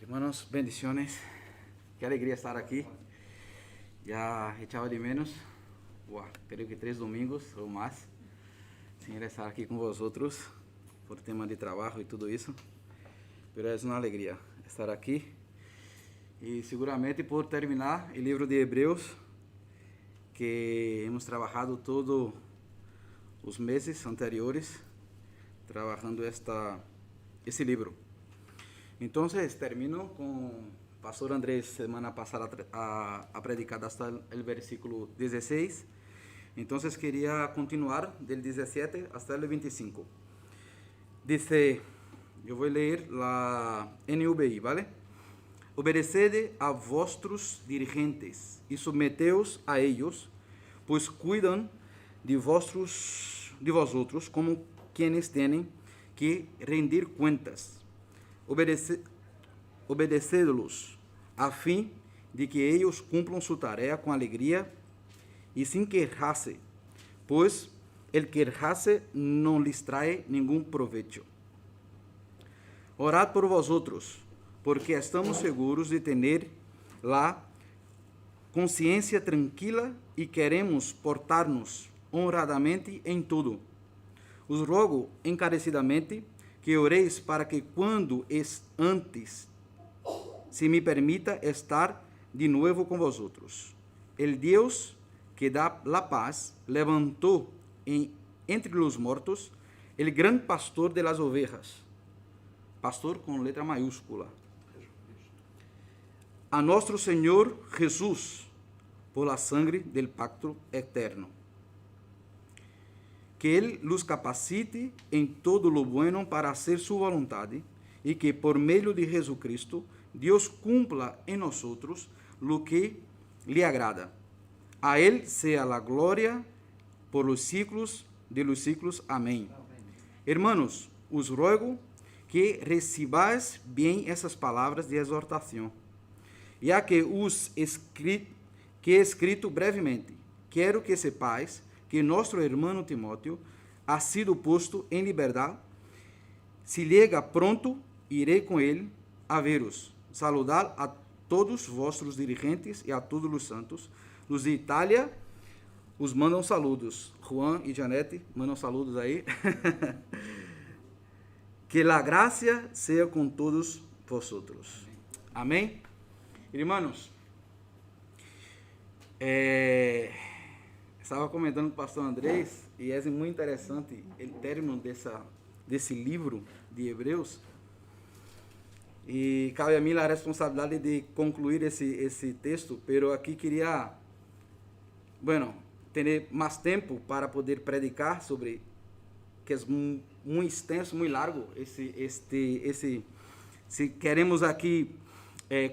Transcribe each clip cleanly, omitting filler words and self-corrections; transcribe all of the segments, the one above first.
Hermanos, bendiciones. Qué alegría estar aquí. Ya echaba de menos, creo que 3 domingos ou mais, sem estar aqui com vosotros por tema de trabalho e tudo isso. Pero é uma alegria estar aqui e seguramente por terminar o livro de Hebreus, que hemos trabalhado todos os meses anteriores trabalhando esse livro. Então, termino com pastor Andrés semana passada a predicar hasta o versículo 16. Então, queria continuar del 17 hasta el 25. Dice, eu vou ler la NVI, ¿vale? Obedeced a vuestros dirigentes y someteos a ellos, pues cuidan de vosotros como quienes tienen que rendir cuentas. Obedeced-los, a fim de que eles cumplam sua tarefa com alegria e sem queixar-se, pois el queixar-se não lhes trae nenhum proveito. Orad por vosotros, porque estamos seguros de ter la consciência tranquila e queremos portar-nos honradamente em tudo. Os rogo encarecidamente que oreis para que quando antes se me permita estar de novo com vosotros. El Deus que dá la paz levantou entre os mortos el gran pastor de las ovejas, pastor com letra maiúscula, a nosso Senhor Jesus, por la sangre del pacto eterno. Que Ele los capacite em todo lo bueno para hacer su voluntade e que por meio de Jesucristo Deus cumpla em nosotros lo que lhe agrada. A Ele sea la gloria por los siglos de los siglos. Amém. Hermanos, os ruego que recibáis bem essas palavras de exortação, já que he escrito brevemente. Quero que sepáis que nosso hermano Timóteo ha sido posto em liberdade. Se llega pronto, irei com ele a veros. Saludar a todos vossos dirigentes e a todos os santos. Os de Itália os mandam saludos. Juan e Janete mandam saludos aí. Que la gracia seja com todos vosotros. Amém? Irmãos, estava comentando com o pastor Andrés, e é muito interessante o término desse livro de Hebreus, e cabe a mim a responsabilidade de concluir esse texto, pero aqui queria, ter mais tempo para poder predicar sobre, que é muito extenso, muito largo, se queremos aqui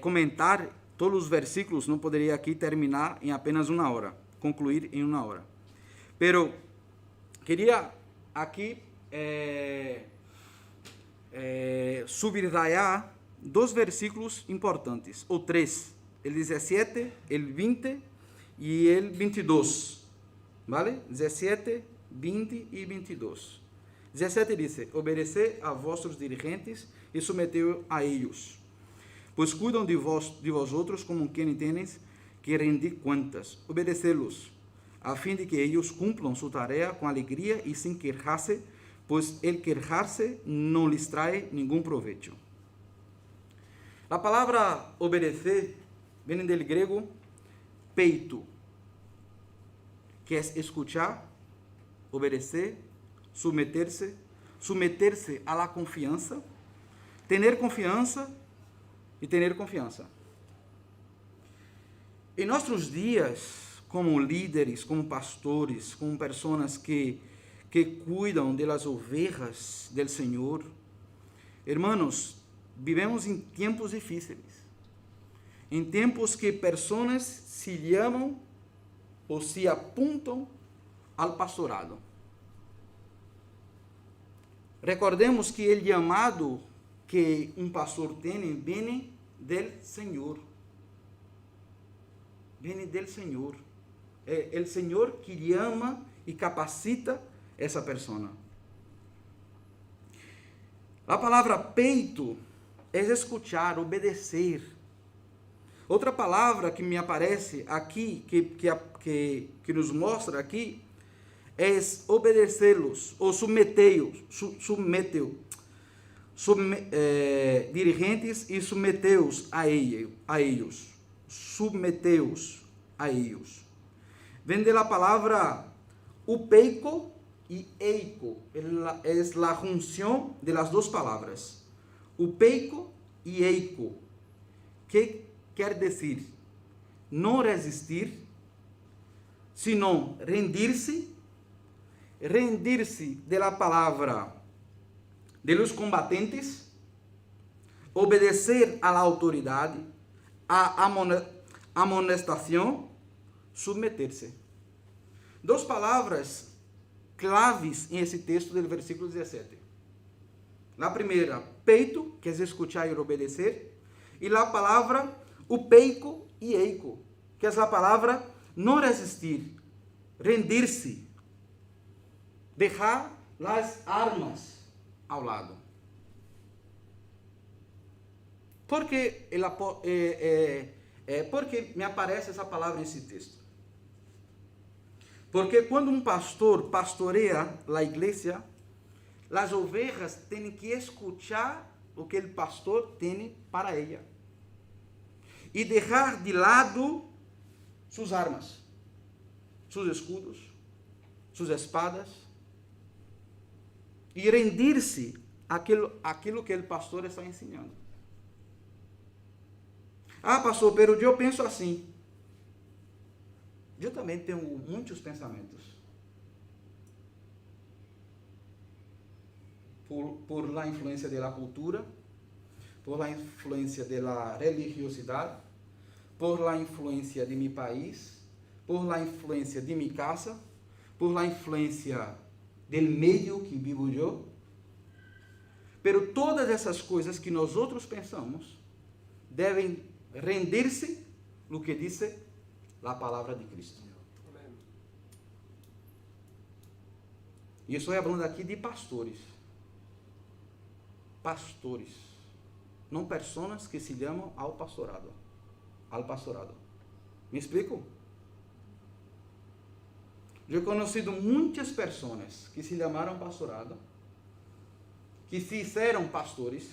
comentar todos os versículos, não poderia aqui terminar em apenas 1 hora, concluir em 1 hora. Pero queria aqui subrayar 2 versículos importantes, ou 3, el 17, el 20 e el 22, ¿vale? 17, 20 e 22. 17 diz, obedeced a vossos dirigentes e someteu a ellos, pois cuidam de vosotros como quem teneis que rendir cuentas. Obedecê-los, a fim de que eles cumplam sua tarefa com alegria e sem queixar-se, pois el queixar-se não lhes trae nenhum proveito. A palavra obedecer vem do grego peito, que é escuchar, obedecer, submeter-se a la confiança, ter confiança e ter confiança. Em nossos dias, como líderes, como pastores, como pessoas que cuidam das ovelhas do Senhor, hermanos, vivemos em tempos difíceis, em tempos que pessoas se chamam ou se apuntam ao pastorado. Recordemos que o chamado que um pastor tem vem do Senhor. Vem do Senhor. É o Senhor que chama e capacita essa pessoa. A palavra peito é escuchar, obedecer. Outra palavra que me aparece aqui, que nos mostra aqui, é obedecê-los, ou dirigentes e submeteu-os a ellos. Submeteu-os a ellos. Vem da palavra upeico e eico. É a junção de las duas palavras. Upeico e eico. Que quer dizer não resistir, senão rendir-se. Rendir-se da palavra de los combatentes, obedecer à autoridade, a amonestação, submeter-se. Duas palavras claves em esse texto do versículo 17. A primeira, peito, que é escutar e obedecer, e a palavra upeico e eico, que é a palavra não resistir, rendir-se, deixar as armas ao lado. Por que me aparece essa palavra nesse texto? Porque quando um pastor pastoreia a igreja, as ovelhas têm que escutar o que o pastor tem para ela e deixar de lado suas armas, seus escudos, suas espadas, e rendir-se àquilo que o pastor está ensinando. Ah, pastor, pero eu penso assim. Eu também tenho muitos pensamentos. Por la influência da cultura, por la influência da religiosidade, por la influência de meu país, por la influência de minha casa, por la influência do meio que vivo eu. Pero todas essas coisas que nós outros pensamos devem render-se no que diz a palavra de Cristo. E eu estou falando aqui de pastores. Pastores. Não pessoas que se chamam ao pastorado. Me explico? Eu conhecido muitas pessoas que se chamaram pastorado, que se fizeram pastores,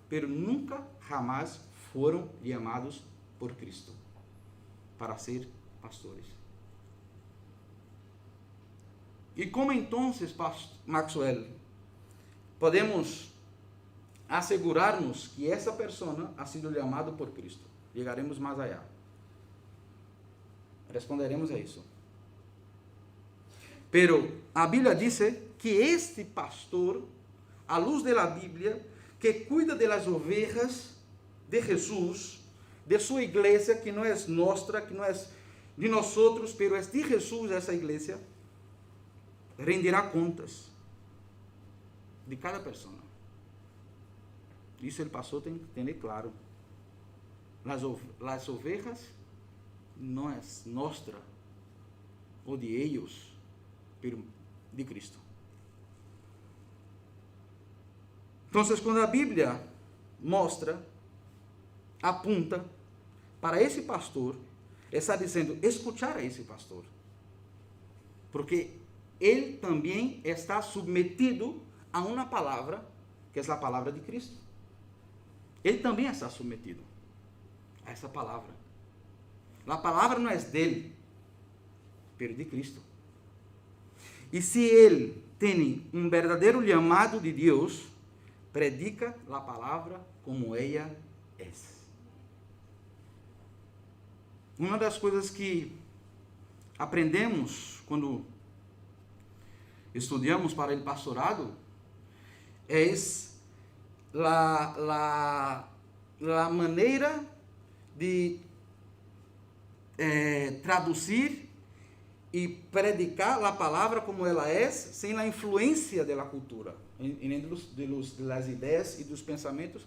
pero nunca, jamás foram chamados por Cristo para ser pastores. E como então, Maxwell, podemos assegurar-nos que essa pessoa ha sido chamada por Cristo? Chegaremos mais allá. Responderemos a isso. Pero a Bíblia diz que este pastor, à luz da Bíblia, que cuida das ovelhas de Jesus, de sua igreja, que não é nossa, que não é de nós outros, pero é de Jesus essa igreja, renderá contas de cada pessoa. Isso o pastor tem que ter claro. As ovelhas não é nossa ou de eles, pero de Cristo. Então, quando a Bíblia mostra, apunta para esse pastor, está dizendo, escuchar a esse pastor. Porque ele também está submetido a uma palavra, que é a palavra de Cristo. Ele também está submetido a essa palavra. A palavra não é dele, mas de Cristo. E se ele tem um verdadeiro chamado de Deus, predica a palavra como ela é. Uma das coisas que aprendemos quando estudamos para o pastorado é a maneira de traduzir e predicar a palavra como ela é, sem a influência da cultura, das ideias e dos pensamentos,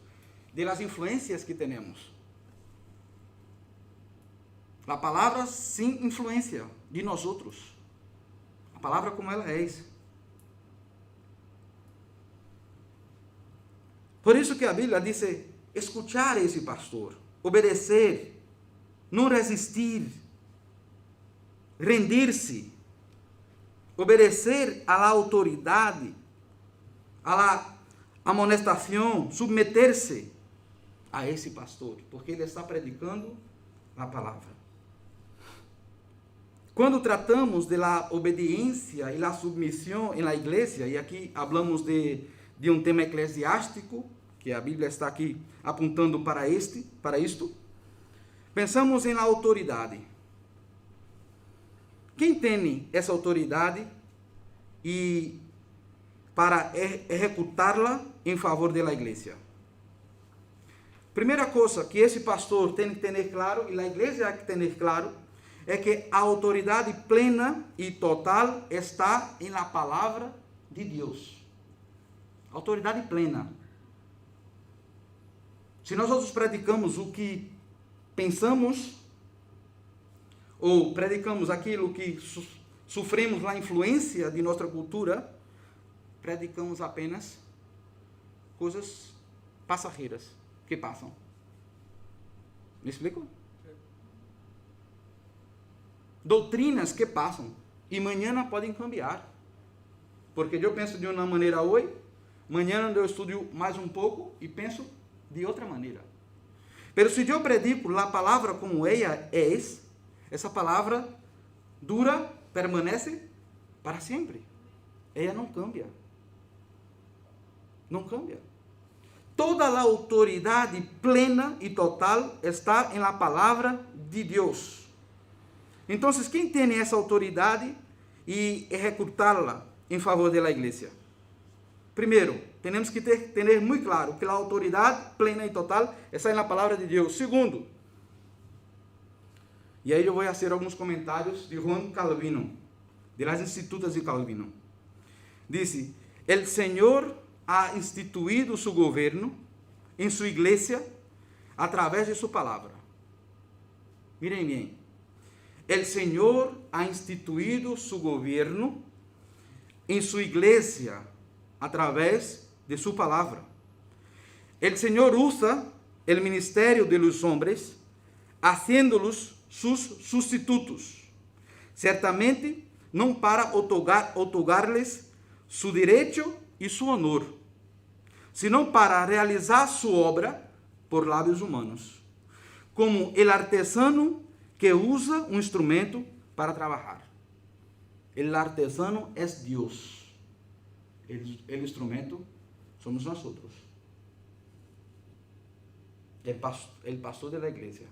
das influências que temos. A palavra sem influência de nós outros. A palavra como ela é. Por isso que a Bíblia diz, escuchar esse pastor, obedecer, não resistir, rendir-se, obedecer à autoridade, à amonestação, submeter-se a esse pastor, porque ele está predicando a palavra. Quando tratamos da obediência e da submissão na igreja, e aqui falamos de um tema eclesiástico, que a Bíblia está aqui apontando para isto, pensamos em autoridade. Quem tem essa autoridade e para executá-la em favor da igreja? Primeira coisa que esse pastor tem que ter claro, e a igreja tem que ter claro, é que a autoridade plena e total está na palavra de Deus. Autoridade plena. Se nós outros predicamos o que pensamos, ou predicamos aquilo que sofremos a influência de nossa cultura, predicamos apenas coisas passageiras que passam. Me explico? Doutrinas que passam e amanhã podem cambiar. Porque eu penso de uma maneira hoje, amanhã eu estudo mais um pouco e penso de outra maneira. Mas se eu predico a palavra como ela é, essa palavra dura, permanece para sempre. Ela não cambia. Não cambia. Toda a autoridade plena e total está na palavra de Deus. Então, quem tem essa autoridade e executá-la em favor da igreja? Primeiro, temos que ter muito claro que a autoridade plena e total está na palavra de Deus. Segundo, e aí eu vou fazer alguns comentários de Juan Calvino, de las Institutas de Calvino. Dice: el Senhor ha instituído su governo em sua igreja através de sua palavra. Miren bem. El Senhor ha instituído su governo em sua igreja através de sua palavra. El Senhor usa el ministerio de los hombres, haciéndolos sus sustitutos, certamente não para otorgar-lhes su direito e su honor, senão para realizar sua obra por lábios humanos, como el artesano que usa um instrumento para trabalhar. El artesano é Deus. El instrumento somos nós outros. El pastor de la igreja,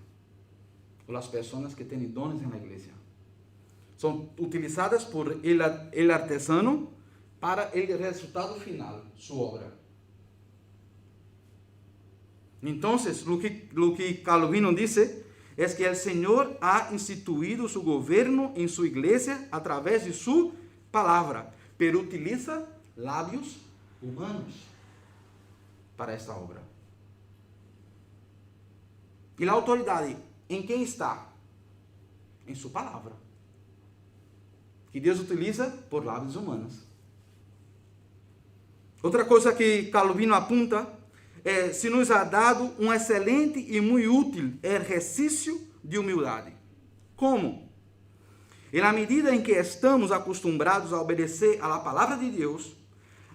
ou as pessoas que têm dones na igreja, são utilizadas por el artesano para o resultado final, sua obra. Então, o que Calvino disse é que o Senhor ha instituído su governo em sua igreja através de sua palavra, pero utiliza lábios humanos para esta obra. E a autoridade em quem está? Em sua palavra, que Deus utiliza por lábios humanos. Outra coisa que Calvino apunta é: se nos ha dado um excelente e muito útil exercício de humildade. Como? E na medida em que estamos acostumbrados a obedecer à palavra de Deus,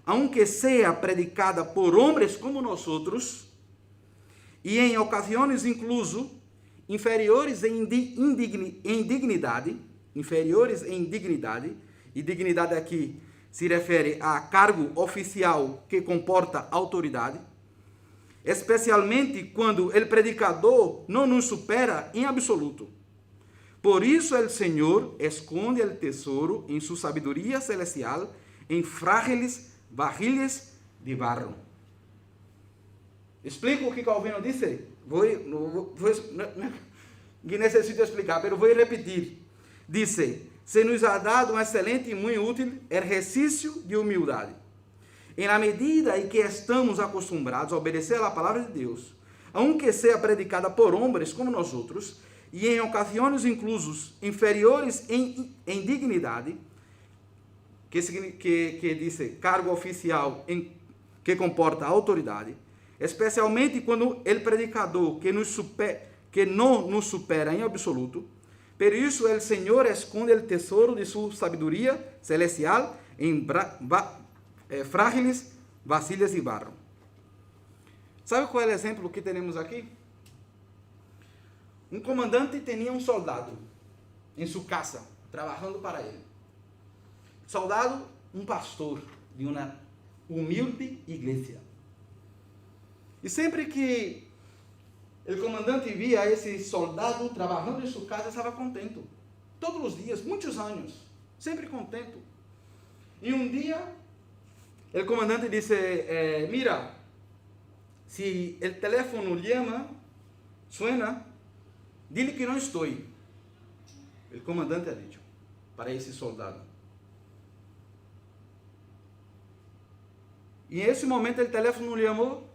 aunque seja predicada por homens como nós outros, e em ocasiões incluso inferiores em dignidade, e dignidade aqui se refere a cargo oficial que comporta autoridade, especialmente quando o predicador não nos supera em absoluto. Por isso o Senhor esconde o tesouro em sua sabedoria celestial em frágeis varilhas de barro. Explico o que Calvino disse? Necessito explicar, mas vou repetir. Disse: se nos ha dado um excelente e muito útil exercício de humildade. E na medida em que estamos acostumbrados a obedecer à palavra de Deus, aunque seja predicada por homens como nós outros, e em ocasiões inclusos inferiores em dignidade, que diz cargo oficial que comporta autoridade, especialmente quando o predicador que não nos supera em absoluto. Por isso, o Senhor esconde o tesouro de sua sabedoria celestial em frágeis vasilhas de barro. Sabe qual é o exemplo que temos aqui? Um comandante tinha um soldado em sua casa, trabalhando para ele. Soldado, um pastor de uma humilde igreja. E sempre que o comandante via esse soldado trabalhando em sua casa, estava contente. Todos os dias, muitos anos, sempre contente. E um dia, o comandante disse, mira, se o telefone llama, suena, dile que não estou. O comandante ha dicho para esse soldado. E em esse momento o telefone não chamou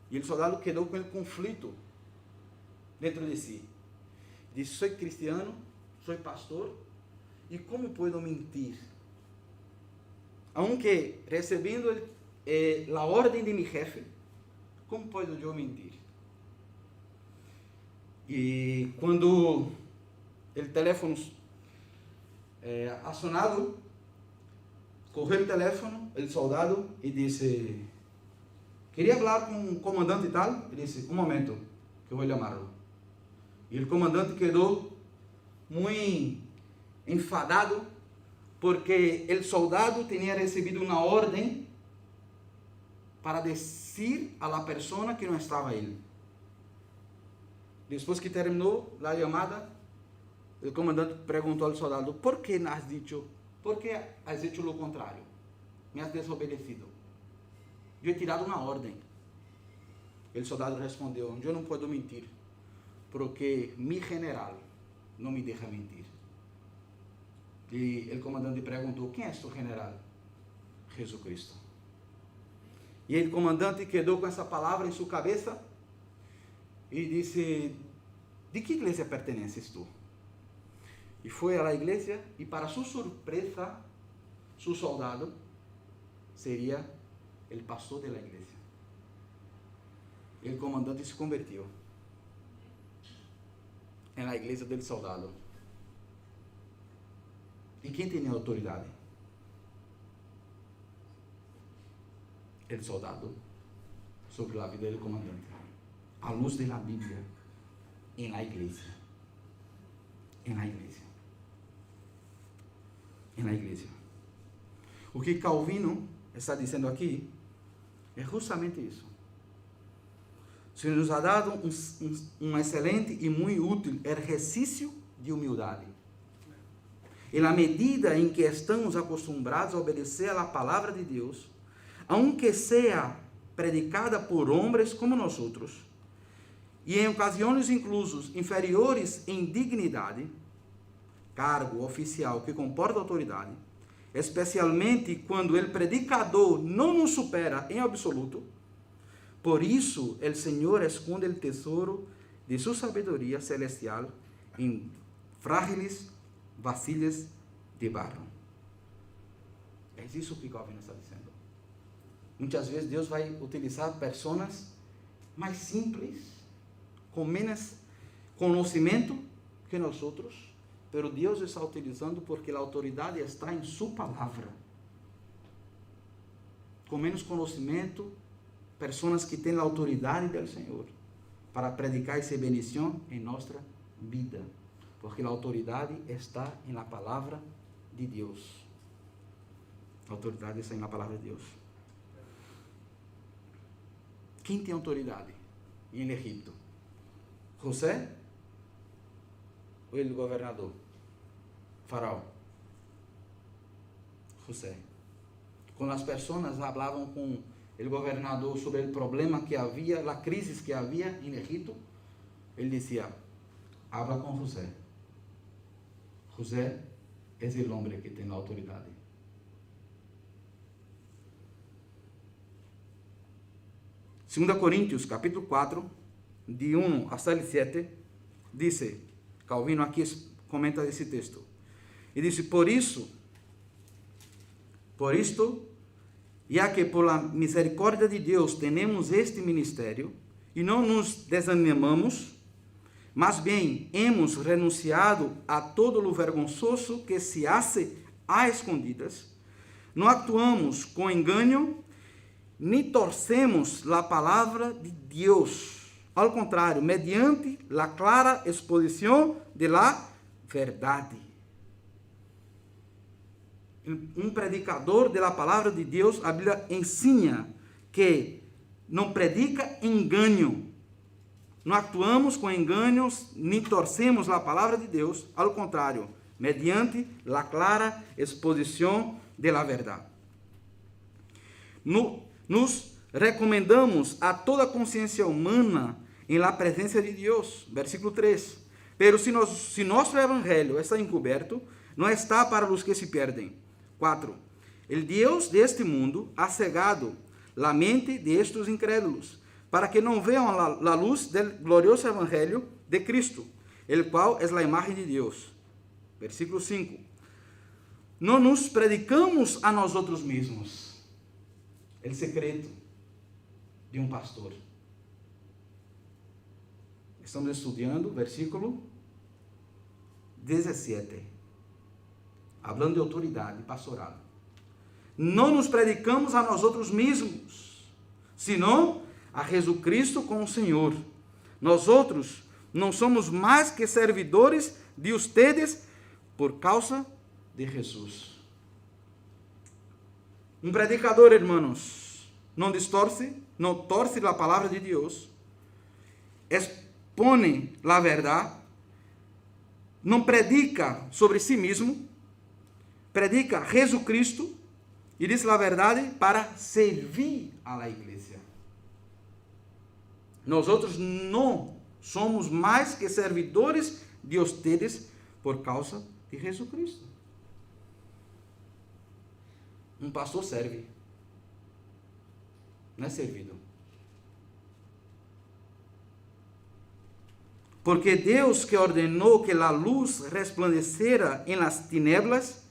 e o soldado quedou com o conflito dentro de si. Disse, sou cristiano, sou pastor e como posso mentir? Aunque recebendo a ordem de mi jefe, como posso eu mentir? E quando o telefone ha sonado, correu o telefone, o soldado, e disse, queria falar com o comandante e tal. Ele disse, um momento, que eu vou chamá-lo. E o comandante quedou muito enfadado, porque o soldado tinha recebido uma ordem para dizer a la persona que não estava ele. Depois que terminou a chamada, o comandante perguntou ao soldado, por que has dicho o contrário? Me has desobedecido. Eu he tirado uma ordem. O soldado respondeu, eu não posso mentir, porque mi general não me deixa mentir. E o comandante perguntou, quem é tu general? Jesucristo. E o comandante quedou com essa palavra em sua cabeça e disse, de que igreja pertences tu? E foi à igreja e, para sua surpresa, seu soldado seria o pastor da igreja. O comandante se convertiu na igreja do soldado. E quem tinha autoridade? O soldado sobre a vida do comandante. À luz da Bíblia, na igreja. Na igreja. Na igreja. O que Calvino está dizendo aqui é justamente isso. O Senhor nos ha dado um excelente e muito útil exercício de humildade. E na medida em que estamos acostumados a obedecer à palavra de Deus, aunque seja predicada por homens como nós outros, e em ocasiões incluso inferiores em dignidade, cargo oficial que comporta autoridade, especialmente quando o predicador não nos supera em absoluto, por isso o Senhor esconde o tesouro de sua sabedoria celestial em frágeis vasilhas de barro. É isso que Calvino está dizendo. Muitas vezes Deus vai utilizar pessoas mais simples, com menos conhecimento que nós outros, pero Deus está utilizando porque a autoridade está em sua palavra. Com menos conhecimento, pessoas que têm a autoridade do Senhor para predicar essa bendição em nossa vida, porque a autoridade está na palavra de Deus. A autoridade está na palavra de Deus. Quem tem autoridade em Egipto? José ou o governador? Faraó. José. Quando as pessoas falavam com o governador sobre o problema que havia, a crise que havia em Egipto, ele dizia, habla com José. José é o homem que tem a autoridade. Segunda Coríntios, capítulo 4, de 1 hasta el 7, diz, Calvino aqui comenta esse texto, e diz, por isto, ya que por la misericordia de Dios tenemos este ministerio y no nos desanimamos, más bien hemos renunciado a todo lo vergonzoso que se hace a escondidas, no actuamos con engaño, ni torcemos la palabra de Dios. Al contrario, mediante la clara exposición de la verdad. Um predicador da palavra de Deus, a Bíblia ensina que não predica engano. Não actuamos com enganos, nem torcemos a palavra de Deus. Ao contrário, mediante a clara exposição da verdade. Nos recomendamos a toda consciência humana em la presença de Deus. Versículo 3. Pero se nosso evangelho está encoberto, não está para os que se perdem. 4. El Deus deste mundo ha cegado la mente de estos incrédulos, para que não vejam a luz del glorioso evangelho de Cristo, el qual es la imagen de Deus. Versículo 5. Não nos predicamos a nós outros mesmos. El secreto de um pastor. Estamos estudando versículo 17. Hablando de autoridade pastoral. Não nos predicamos a nós outros mesmos, senão a Jesus Cristo como Senhor. Nós outros não somos mais que servidores de ustedes por causa de Jesus. Um predicador, hermanos, não distorce, não torce a palavra de Deus, expõe a verdade, não predica sobre si mesmo, predica Jesus Cristo e diz a verdade para servir a la igreja. Nós outros não somos mais que servidores de ustedes por causa de Jesus Cristo. Um pastor serve, não é servido. Porque Deus que ordenou que a luz resplandecera em las tinieblas,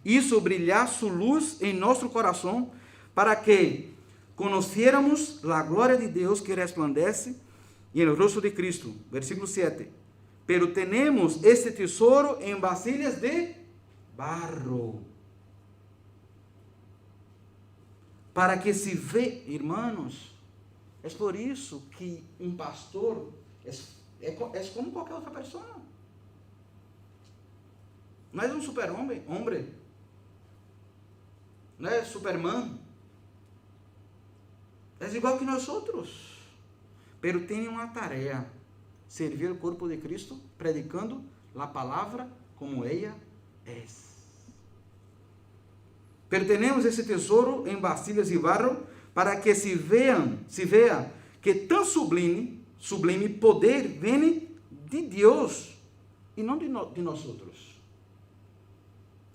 hizo brilhar su luz em nosso coração, para que conociéramos a glória de Deus que resplandece em el rostro de Cristo. Versículo 7. Pero tenemos este tesouro em vasilhas de barro, para que se vê, irmãos, é por isso que um pastor é como qualquer outra pessoa. Não é um super-homem, não é Superman, é igual que nós outros, pero tem uma tarefa, servir o corpo de Cristo, predicando a palavra como ela é. Pero tenemos esse tesouro em vasilhas de barro, para que se vea que tão sublime poder vem de Deus e não de nós outros.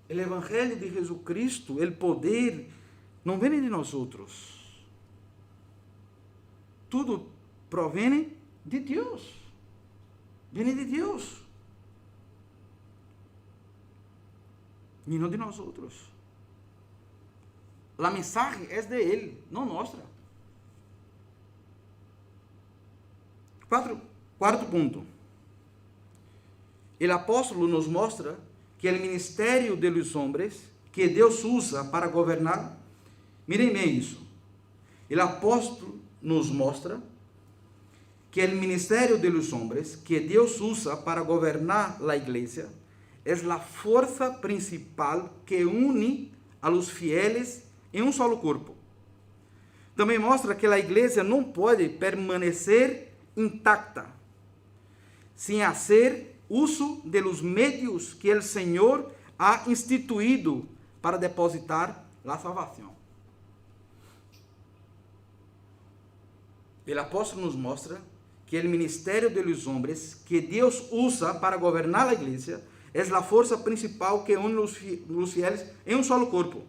O evangelho de Jesus Cristo, o poder, não vem de nós outros. Tudo provém de Deus. Vem de Deus. E não de nós outros. A mensagem é de Ele, não nossa. Quarto ponto. O apóstolo nos mostra que o ministério de los hombres que Deus usa para governar, mirem bem isso. O apóstolo nos mostra que o ministério de los hombres que Deus usa para governar a igreja é a força principal que une a los fieles em um solo corpo. Também mostra que a igreja não pode permanecer intacta sem fazer uso de los medios que o Senhor ha instituído para depositar a salvação. O apóstolo nos mostra que o ministério de los hombres que Deus usa para governar a igreja é a força principal que une os fieles em um solo corpo.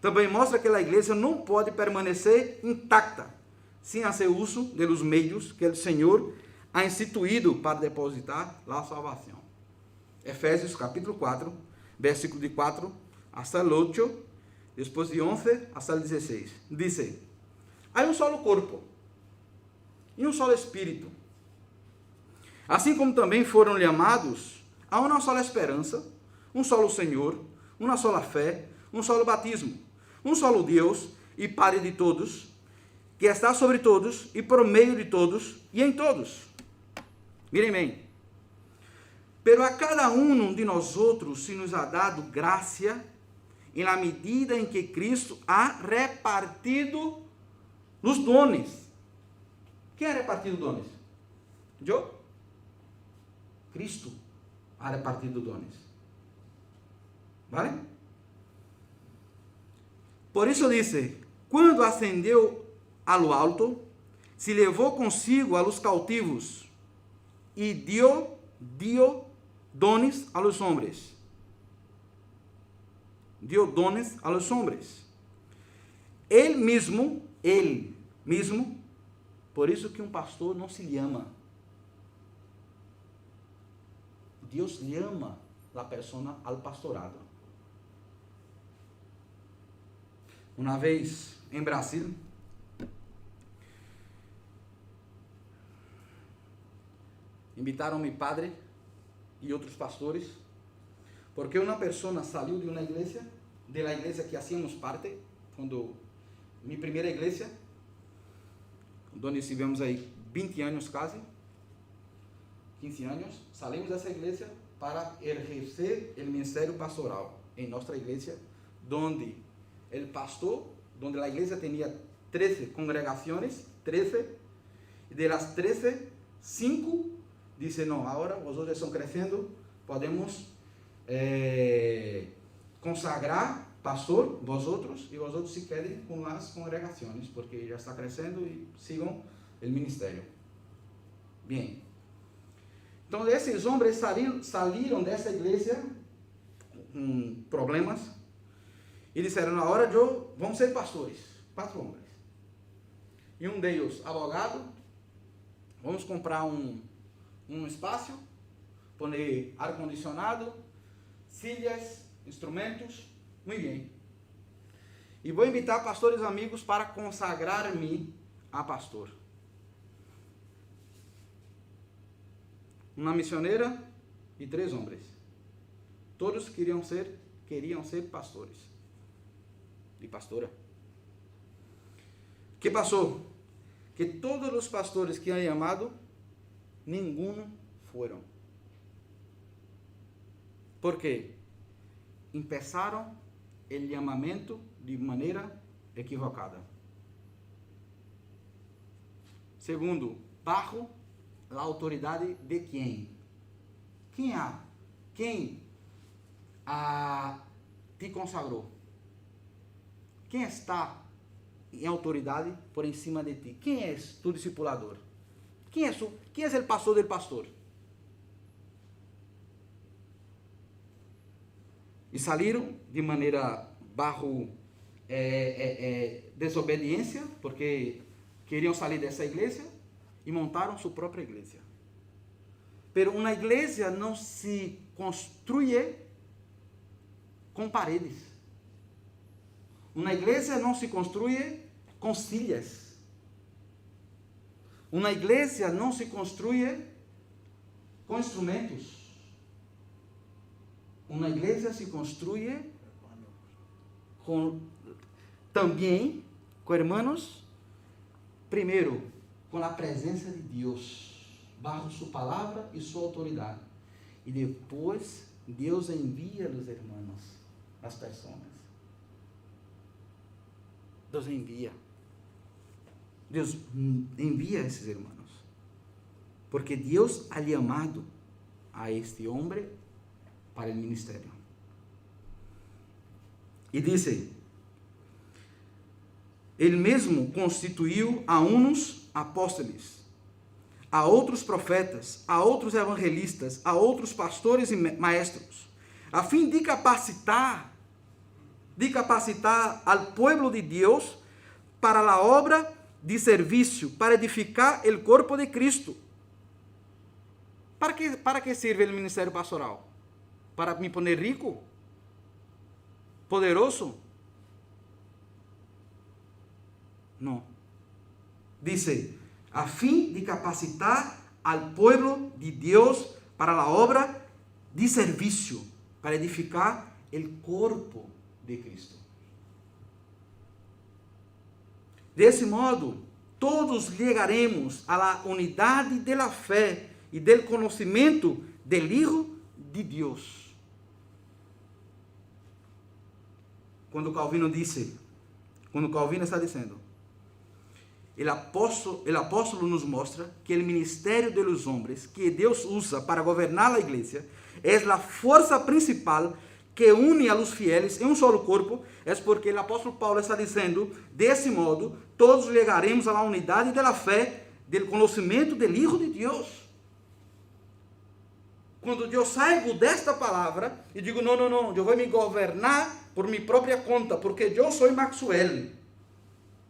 Também mostra que a igreja não pode permanecer intacta sem fazer uso de los meios que o Senhor ha instituído para depositar a salvação. Efésios capítulo 4, versículo de 4 hasta el 8, después de 11 hasta el 16. Dice, hay un solo cuerpo y un solo espíritu. Assim como também foram chamados a uma só esperança, um solo Senhor, uma sola fé, um solo batismo, um solo Deus e Pai de todos, que está sobre todos e por meio de todos e em todos. Mirem bem. Pero a cada de nós outros se nos ha dado graça em la medida em que Cristo ha repartido os dones. Quem ha repartido dones? Eu? Cristo ha repartido dones. ¿Vale? Por isso dice, quando ascendeu a lo alto, se levou consigo a los cautivos e dio dones a los hombres. Dio dones a los hombres. Ele mesmo, por isso que um pastor não se llama. Deus llama a persona al pastorado. Uma vez em Brasil, invitaram meu padre e outros pastores, porque uma pessoa saiu de uma igreja, de la igreja que hacíamos parte, quando minha primeira igreja, onde estivemos aí 20 anos quase, 15 anos, salimos dessa igreja para exercer o ministério pastoral em nossa igreja, onde o pastor, onde a igreja tinha 13 congregações, 13, e de las 13, 5 disse, não, agora vocês estão crescendo, podemos consagrar pastor, vosotros, e vosotros se quedem com as congregações, porque já está crescendo e sigam o ministério. Bem. Então, esses homens saíram dessa igreja com problemas e disseram, na hora vamos ser pastores, 4 homens. E um deles, abogado, vamos comprar um espaço, pôr ar-condicionado, silhas, instrumentos, muito bem. E vou invitar pastores amigos para consagrar-me a pastor. Uma missioneira e 3 homens. Todos queriam ser pastores e pastora. O que passou? Que todos os pastores que han chamado, nenhum foram. ¿Por quê? Empezaram o chamamento de maneira equivocada. Segundo, bajo a autoridade de quem? Quem te consagrou? Quem está em autoridade por cima de ti? Quem é tu discipulador? Quem é o pastor del pastor? E saíram de maneira bajo desobediência, porque queriam sair dessa igreja e montaram sua própria igreja. Pero uma igreja não se construye com paredes. Uma igreja não se construye com silhas. Uma igreja não se construye com instrumentos. Uma igreja se construye também com hermanos, primeiro, com a presença de Deus, bajo sua palavra e sua autoridade. E depois, Deus envia os hermanos, as pessoas. Deus envia. Deus envia esses hermanos. Porque Deus ha chamado a este homem para o ministério. E disse, ele mesmo constituiu a uns apóstolos, a outros profetas, a outros evangelistas, a outros pastores e maestros, a fim de capacitar al pueblo de Deus para a obra de serviço, para edificar o corpo de Cristo. Para que sirve o ministério pastoral? Para me poner rico? Poderoso? No. Dice, a fin de capacitar al pueblo de Dios para la obra de servicio, para edificar el cuerpo de Cristo. De esse modo, todos chegaremos a la unidade de la fé e del conhecimento del Hijo de Deus. Quando Calvino está dizendo, el apóstolo nos mostra que el ministerio de los hombres que Deus usa para governar a igreja é a força principal que une a los fieles em um solo corpo, é porque o apóstolo Paulo está dizendo, desse modo, todos chegaremos à unidade da fé, do conhecimento do Hijo de Deus. Quando eu saio desta palavra e digo, não, eu vou me governar por minha própria conta, porque eu sou Maxwell.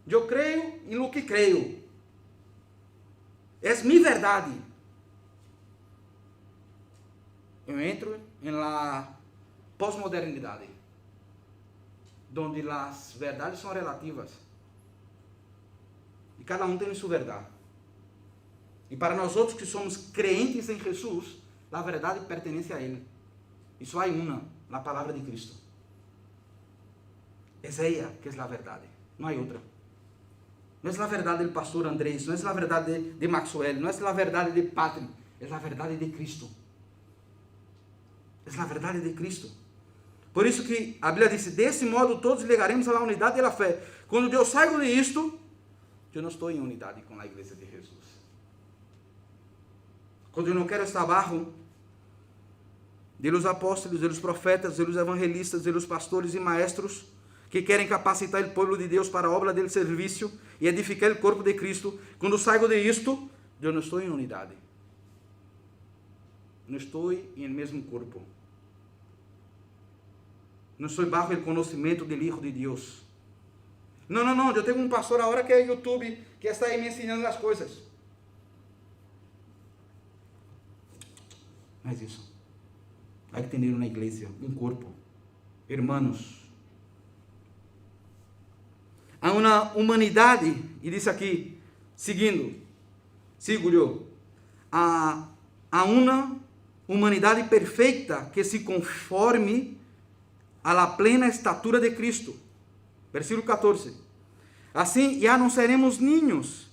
Eu creio em lo que creio. É minha verdade. Eu entro em la pós-modernidade, onde as verdades são relativas. E cada um tem sua verdade. E para nós outros que somos crentes em Jesus, a verdade pertence a Ele. E só há uma, a palavra de Cristo. É ela que é a verdade, não há outra. Não é a verdade do pastor Andrés, não é a verdade de Maxwell, não é a verdade de Patrick, é a verdade de Cristo. É a verdade de Cristo. Por isso que a Bíblia diz, desse modo todos chegaremos à unidade da fé. Quando eu saio de isto, eu não estou em unidade com a igreja de Jesus. Quando eu não quero estar abaixo de los apóstolos, de los profetas, de los evangelistas, de los pastores e maestros, que querem capacitar o povo de Deus para a obra do serviço e edificar o corpo de Cristo. Quando saio de isto, eu não estou em unidade. Não estou em mesmo corpo. Não estou bajo o conhecimento do Hijo de Deus. Não, eu tenho um pastor agora que é YouTube, que está aí me ensinando as coisas. Mas isso. Há que ter na igreja um corpo. Hermanos. Há uma humanidade, e diz aqui, sigo eu, há uma humanidade perfeita que se conforme a la plena estatura de Cristo. Versículo 14. Assim, já não seremos niños,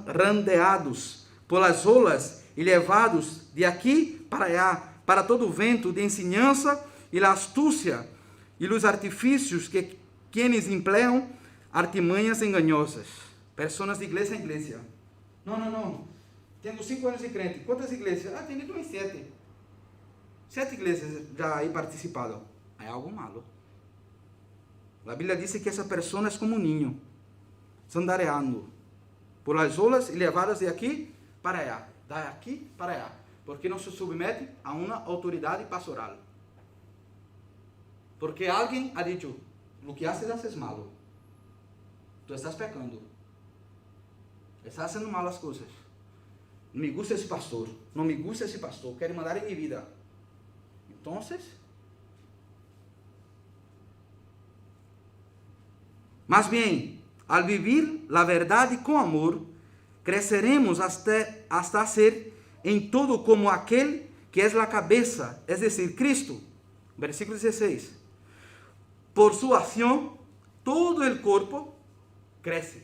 randeados por las olas e levados de aqui para allá, para todo o vento de ensinança e a astúcia e os artifícios que quienes empleam artimanhas enganosas. Pessoas de igreja em igreja. Não. Tenho 5 anos de crente. Quantas igrejas? Tenho ido em 7. 7 igrejas já he participado. É algo malo. A Bíblia diz que essa pessoa é como um ninho, sandareando por as olas e levadas de aqui para allá, daqui para allá, porque não se submete a uma autoridade pastoral. Porque alguém ha dicho, lo que haces malo, tu estás pecando, estás haciendo mal as coisas. Não me gusta esse pastor, não me gusta esse pastor, quero mandar em minha vida. Então, mas bem, al vivir la verdade com amor, cresceremos hasta ser em todo como aquele que é a cabeça, es decir, Cristo. Versículo 16. Por sua ação, todo o corpo cresce.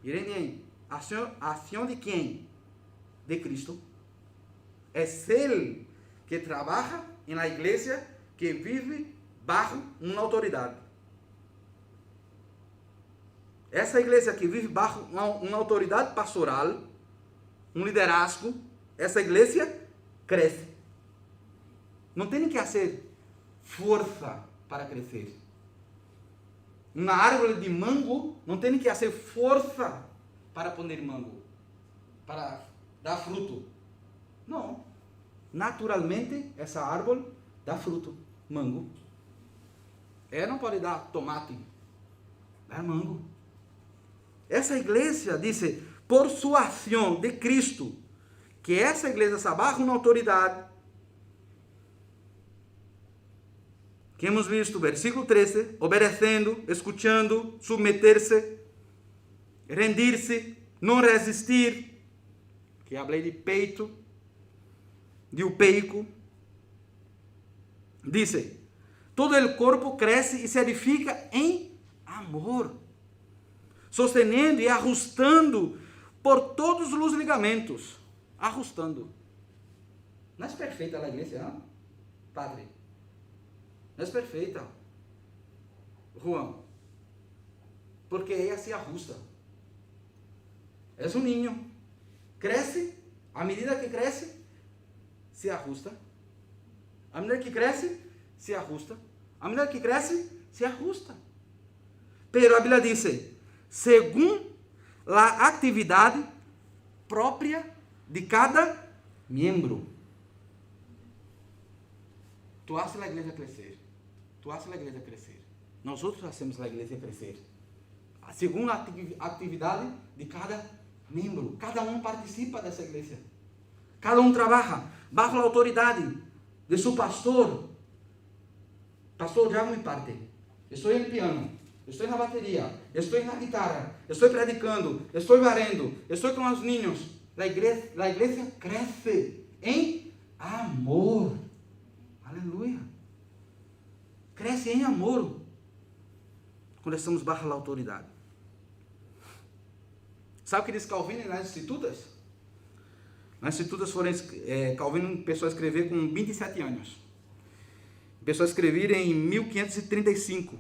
Miren bien, ação de quem? De Cristo. É Ele que trabalha na igreja, que vive bajo uma autoridade. Essa igreja que vive bajo uma autoridade pastoral, um liderazgo, essa igreja cresce. Não tem que fazer força para crescer. Uma árvore de mango não tem que fazer força para poner mango, para dar fruto. Não. Naturalmente, essa árvore dá fruto, mango. Não pode dar tomate, dá mango. Essa igreja, diz, por sua ação de Cristo, que essa igreja está bajo uma autoridade, que hemos visto, versículo 13, obedecendo, escuchando, submeter-se, rendir-se, não resistir, que hablei de peito, de upeico, dice, todo el corpo cresce e se edifica em amor, sosteniendo e ajustando por todos os ligamentos, ajustando. Não é perfeita a igreja, não? Padre, não é perfeita, Juan, porque ella se ajusta. É um ninho, cresce, à medida que cresce, se ajusta. À medida que cresce, se ajusta. À medida que cresce, se ajusta. Pero a Bíblia diz, según a atividade própria de cada miembro. Tu haces a igreja crescer. Tu haces a igreja crescer. Nós hacemos a igreja crescer. Segundo a atividade de cada membro. Cada um participa dessa igreja. Cada um trabalha bajo a autoridade de seu pastor. Pastor, já me parte. Estou no piano. Estou na bateria. Estou na guitarra. Estou predicando. Estou varendo. Estou com os ninhos. A igreja cresce em amor. Aleluia. Cresce em amor. Quando estamos baixo a autoridade. Sabe o que diz Calvino nas Institutas? Nas Institutas Calvino começou a escrever com 27 anos. Começou a escrever em 1535.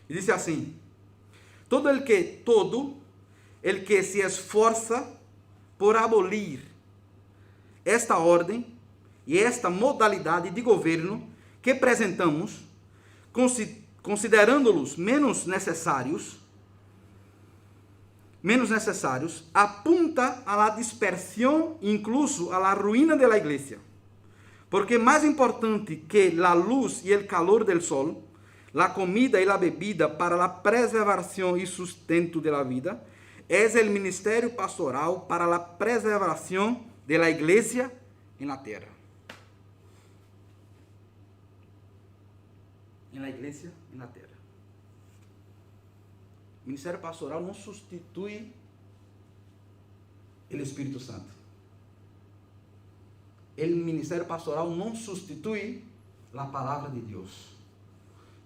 E disse assim: todo el que se esforça por abolir esta ordem e esta modalidade de governo que apresentamos, considerando-los menos necessários, apunta a la dispersión, incluso a la ruina de la iglesia. Porque más importante que la luz y el calor del sol, la comida y la bebida para la preservación y sustento de la vida, es el ministerio pastoral para la preservación de la iglesia en la tierra. En la iglesia en la tierra. O ministério pastoral não substitui o Espírito Santo. O ministério pastoral não substitui a palavra de Deus.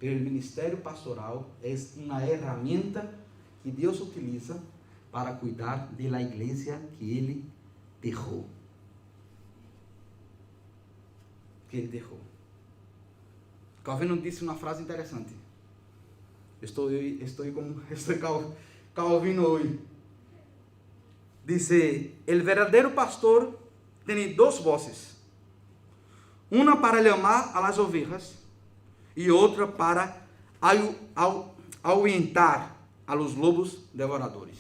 Mas o ministério pastoral é uma ferramenta que Deus utiliza para cuidar da igreja que Ele deixou. Calvino disse uma frase interessante. Estou Calvino hoje. Dice, el verdadero pastor tiene dos voces. Una para llamar a las ovejas y otra para ahuyentar a los lobos devoradores.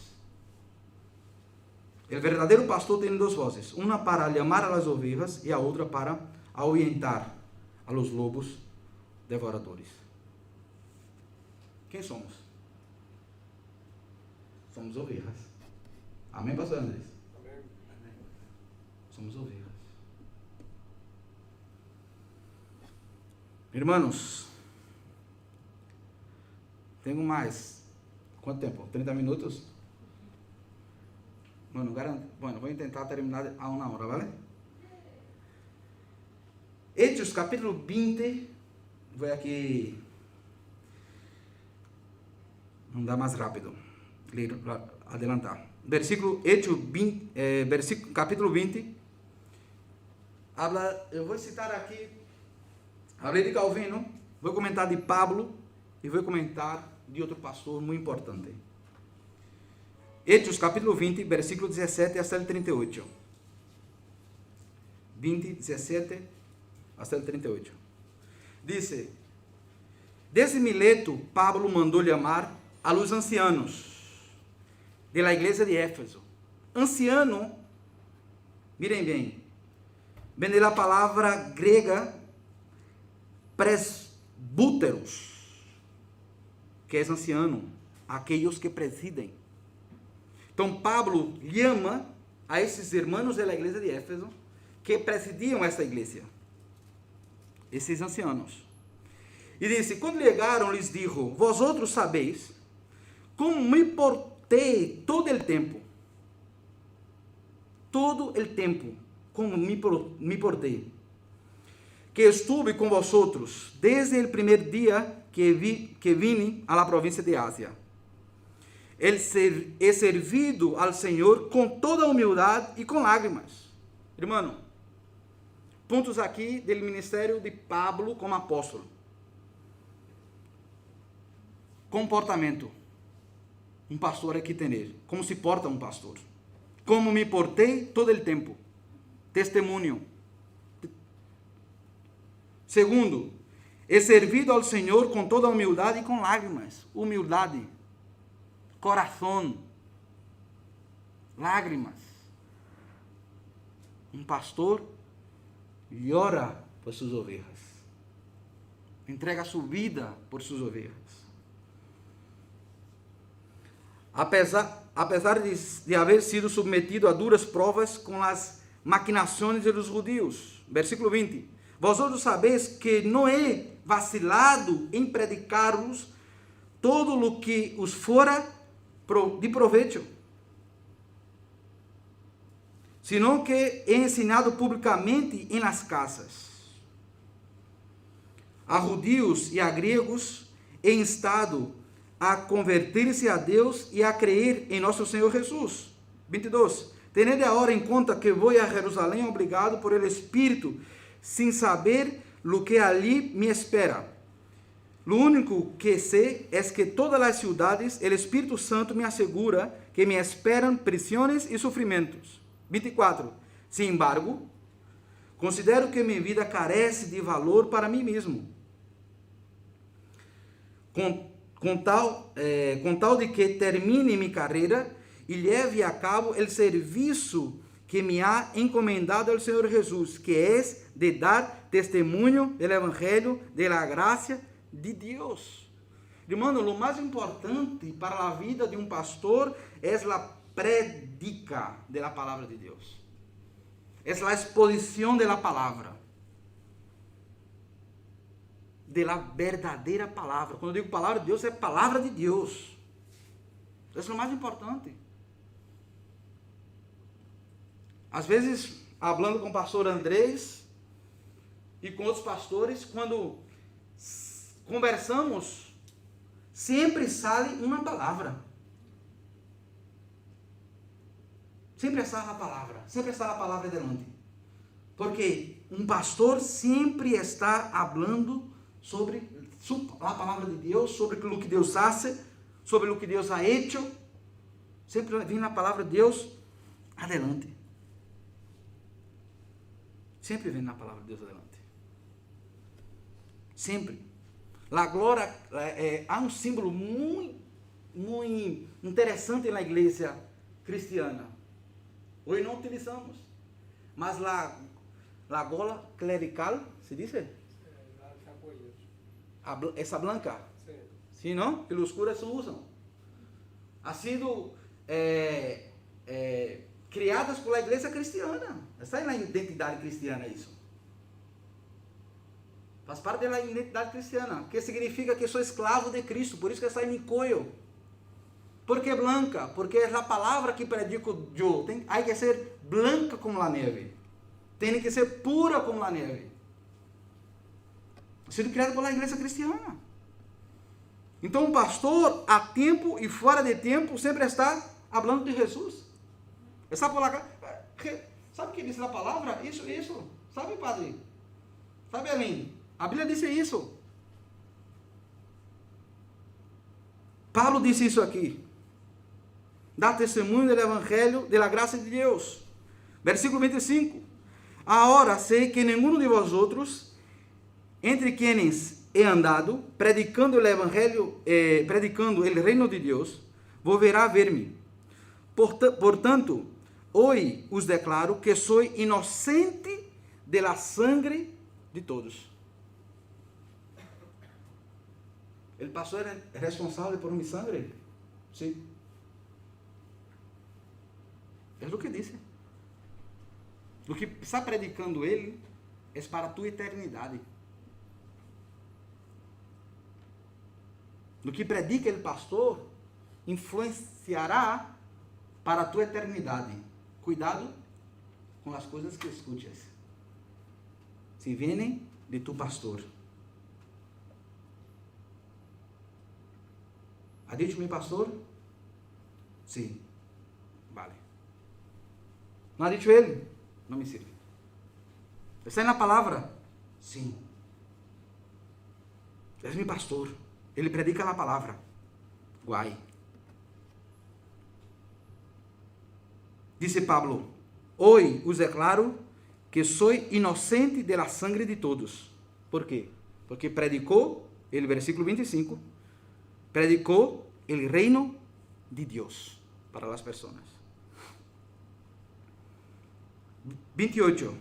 El verdadero pastor tiene dos voces. Una para llamar a las ovejas y a otra para ahuyentar a los lobos devoradores. Quem somos? Somos ovelhas. Amém, pastor Andrés? Amém. Somos ovelhas. Irmãos, tenho mais. Quanto tempo? 30 minutos? Bueno, vou tentar terminar a 1 hora, ¿vale? Hechos, capítulo 20. Vou aqui. Não dá mais rápido. Adelantar. Capítulo 20. Eu vou citar aqui. Falei de Calvino. Vou comentar de Pablo. E vou comentar de outro pastor muito importante. Hechos, capítulo 20, versículo 17 até o 38. 20, 17 até o 38. Dice: Desse Mileto, Pablo mandou chamar a los ancianos de la iglesia de Éfeso. Anciano, miren bem, vem da palavra grega presbúteros, que é anciano, aqueles que presidem. Então, Pablo chama a esses irmãos da igreja de Éfeso que presidiam essa igreja, esses ancianos. E disse: quando chegaram, lhes dijo: vosotros sabéis como me portei todo o tempo. Todo o tempo, como me portei. Que estuve com vosotros desde o primeiro dia que vine a la província de Ásia. He servido al Senhor com toda humildade e com lágrimas. Irmão, pontos aqui do ministério de Pablo como apóstolo. Comportamento. Um pastor aqui tem ele. Como se porta um pastor. Como me portei todo o tempo. Testemunho. Segundo, he servido ao Senhor com toda humildade e com lágrimas. Humildade. Coração. Lágrimas. Um pastor llora por suas ovelhas. Entrega sua vida por suas ovelhas. Apesar de haver sido submetido a duras provas com as maquinações dos judeus. Versículo 20. Vosotros sabeis que não he vacilado em predicar-vos todo o que os fora de proveito, senão que he ensinado publicamente em las casas. A judeus e a gregos he instado a converter-se a Deus e a crer em nosso Senhor Jesus. 22. Tenede agora em conta que vou a Jerusalém obrigado por el Espírito, sem saber lo que ali me espera. Lo único que sei é que todas as cidades, o Espírito Santo me assegura que me esperam prisões e sofrimentos. 24. Sin embargo, considero que minha vida carece de valor para mim mesmo. Com tal de que termine minha carreira e leve a cabo o serviço que me ha encomendado ao Senhor Jesus, que é de dar testemunho do Evangelho de la graça de Deus. Irmão, o mais importante para a vida de um pastor é a predica da palavra de Deus. É a exposição da palavra. De la verdadeira palavra. Quando eu digo palavra de Deus, é palavra de Deus. Isso é o mais importante. Às vezes, falando com o pastor Andrés e com outros pastores, quando conversamos, sempre sai uma palavra. Sempre sai a palavra. Sempre está a palavra delante. Porque um pastor sempre está falando sobre a palavra de Deus, sobre o que Deus hace, sobre o que Deus ha hecho. Sempre vem a palavra de Deus adelante. Sempre vem na palavra de Deus adelante. Sempre. A glória, há um símbolo muito interessante na igreja cristiana. Hoje não utilizamos. Mas a gola clerical, se diz? Essa blanca. Sim, não? Que os curas usam. Ha sido criadas por a igreja cristiana. Está na identidade cristiana isso. Faz parte da identidade cristiana, que significa que sou escravo de Cristo, por isso que está em mi cuello. ¿Por qué blanca? Porque é a palavra que predico eu. Há que ser blanca como a neve. Tem que ser pura como a neve. Ha sido criado por a igreja cristiana. Então, um pastor, a tempo e fora de tempo, sempre está falando de Jesus. Está por lá. Sabe o que diz a palavra? Isso. Sabe, padre? Sabe, Aline? A Bíblia diz isso. Paulo disse isso aqui. Dá testemunho do Evangelho de la graça de Deus. Versículo 25. Agora sei que nenhum de vosotros, entre quienes he andado, predicando o Evangelho, predicando o reino de Deus, volverá a ver-me. Portanto, hoje os declaro que sou inocente de la sangre de todos. El pastor é responsável por minha sangre? Sim. É o que disse. O que está predicando ele é para a tua eternidade. lo que predica o pastor, influenciará para a tua eternidade. Cuidado com as coisas que escutas. Se vêm de tu pastor. ¿Ha dicho mi pastor? Sim. Vale. ¿No ha dicho ele? Não me sirve. ¿Está na palavra? Sim. É meu pastor. Ele predica a palavra. Guai. Dice Pablo: hoy os declaro que sou inocente de la sangre de todos. ¿Por quê? Porque predicou, el versículo 25, predicou el reino de Deus para as pessoas. 28.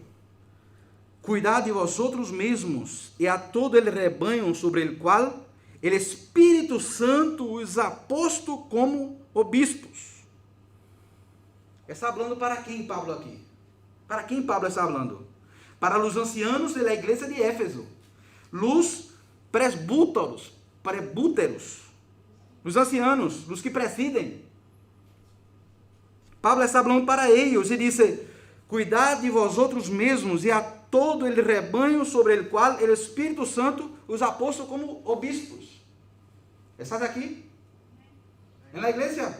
Cuidad de vosotros mesmos e a todo el rebanho sobre el qual el Espírito Santo os ha posto como obispos. Está falando para quem Pablo aqui? Para quem Pablo está falando? Para os ancianos da igreja de Éfeso, os presbúteros, os ancianos, os que presidem. Pablo está falando para eles e disse: cuidad de vosotros mesmos e a todo el rebanho sobre el qual el Espírito Santo os ha posto como obispos. ¿Estás aqui? En la iglesia.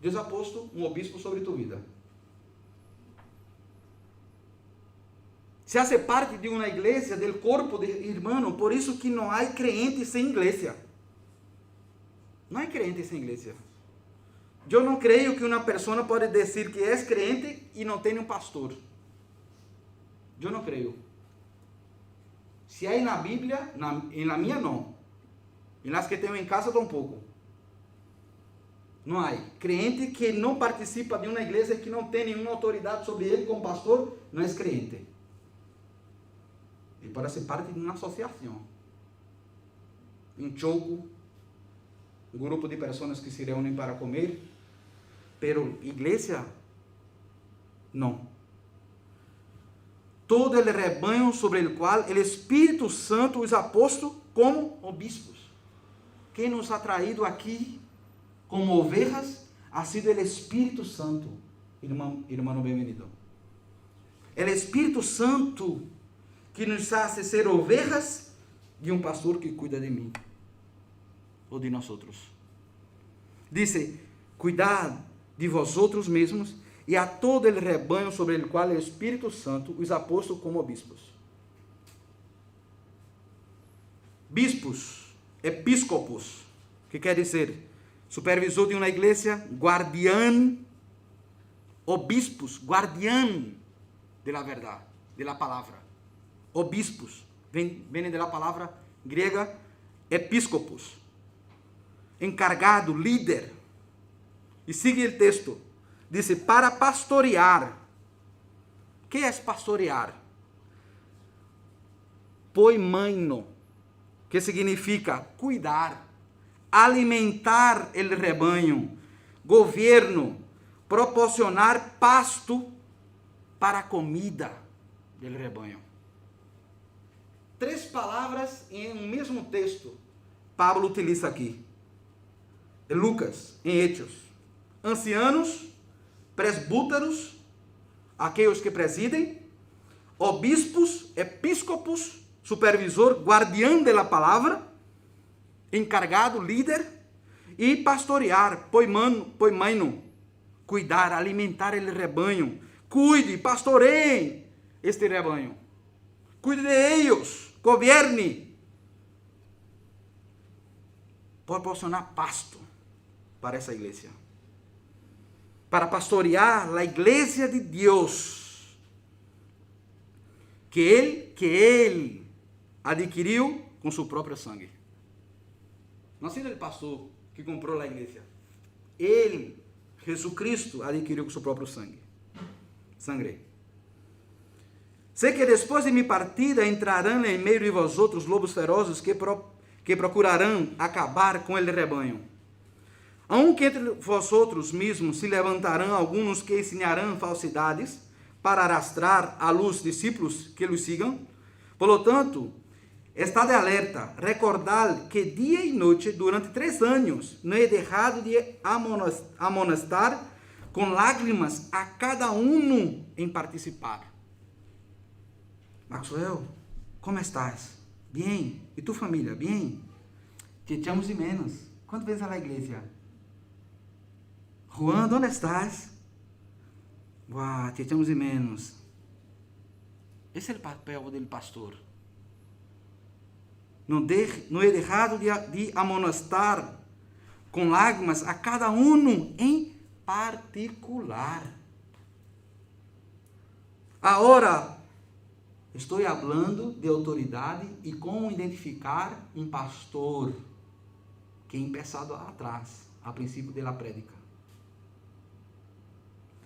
Deus ha posto um obispo sobre tu vida. Se hace parte de uma igreja, do corpo de irmão, por isso que não há crente sem igreja. Não há crente sem igreja. Eu não creio que uma pessoa pode dizer que é crente e não tem um pastor. Eu não creio. Se há na Bíblia, na minha não. E nas que tenho em casa, tampouco. Não há. Crente que não participa de uma igreja e que não tem nenhuma autoridade sobre ele como pastor, não é crente. Ele pode ser parte de uma associação. Um choco, um grupo de pessoas que se reúnem para comer, pero igreja, não. Todo el rebanho sobre el qual el Espírito Santo os ha posto como obispos. Quem nos ha traído aqui como ovejas ha sido el Espírito Santo, irmão bem-vindo. El Espírito Santo que nos hace ser ovejas de um pastor que cuida de mim ou de nós outros. Dice: cuidad de vosotros mesmos e a todo el rebanho sobre el qual o Espírito Santo os ha posto como bispos. Bispos, episcopos, que quer dizer supervisor de uma igreja, guardián, obispos, guardián de la verdade, de la palavra. Obispos, vem da palavra grega episcopos, encargado, líder. E sigue o texto, diz: para pastorear. O que é pastorear? Poimaino, que significa cuidar, alimentar o rebanho, governo, proporcionar pasto para a comida do rebanho. 3 palavras em um mesmo texto, Pablo utiliza aqui. Lucas, em Hechos: ancianos, presbúteros, aqueles que presidem, obispos, episcopos, supervisor, guardião da palavra, encargado, líder, e pastorear, poimaino, cuidar, alimentar o rebanho. Cuide, pastoreie este rebanho. Cuide de eles, governe. Proporcionar pasto para essa igreja. Para pastorear a igreja de Deus, que ele adquiriu com seu próprio sangue. Não seja o pastor que comprou a igreja. Ele, Jesus Cristo, adquiriu com seu próprio sangue. Sei que depois de minha partida entrarão em meio de vós outros lobos ferozes que procurarão acabar com o rebanho. Aunque entre vós outros mesmos se levantarão alguns que ensinarão falsidades para arrastrar a los discípulos que los sigam. Por lo tanto, Está de alerta, recordar que dia e noite, durante 3 anos, não he deixado de amonestar com lágrimas a cada um em participar. Maxwell, como estás? Bem. E tu família? Bem. Te echamos de menos. Quando vens à igreja? Juan, onde estás? Uau, te echamos de menos. Esse é o papel do pastor. Não he deixado de amonestar com lágrimas a cada um em particular. Agora, estou falando de autoridade e como identificar um pastor que é empezado atrás, a princípio da prédica.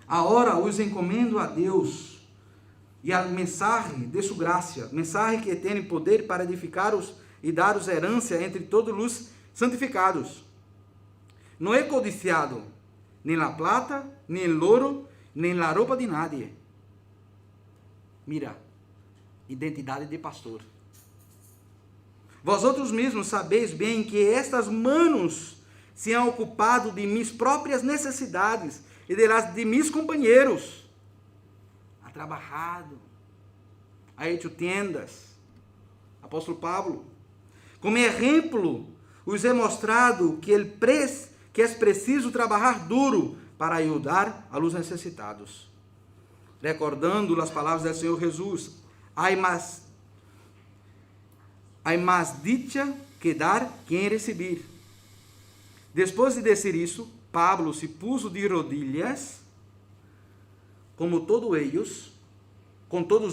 Agora os encomendo a Deus e a mensagem de sua graça, mensagem que tem poder para edificar-os e dar-os herança entre todos os santificados. Não é codiciado nem la plata, nem el oro, nem la roupa de nadie. Mira, identidade de pastor. Vosotros mesmos sabeis bem que estas manos se han ocupado de minhas próprias necessidades e de meus companheiros. Ha trabajado, ha hecho tiendas. Apóstolo Pablo. Como exemplo, os he mostrado que é preciso trabalhar duro para ajudar a los necessitados. Recordando as palavras do Senhor Jesus, hay más dicha que dar que receber. Depois de dizer isso, Pablo se puso de rodilhas, com todos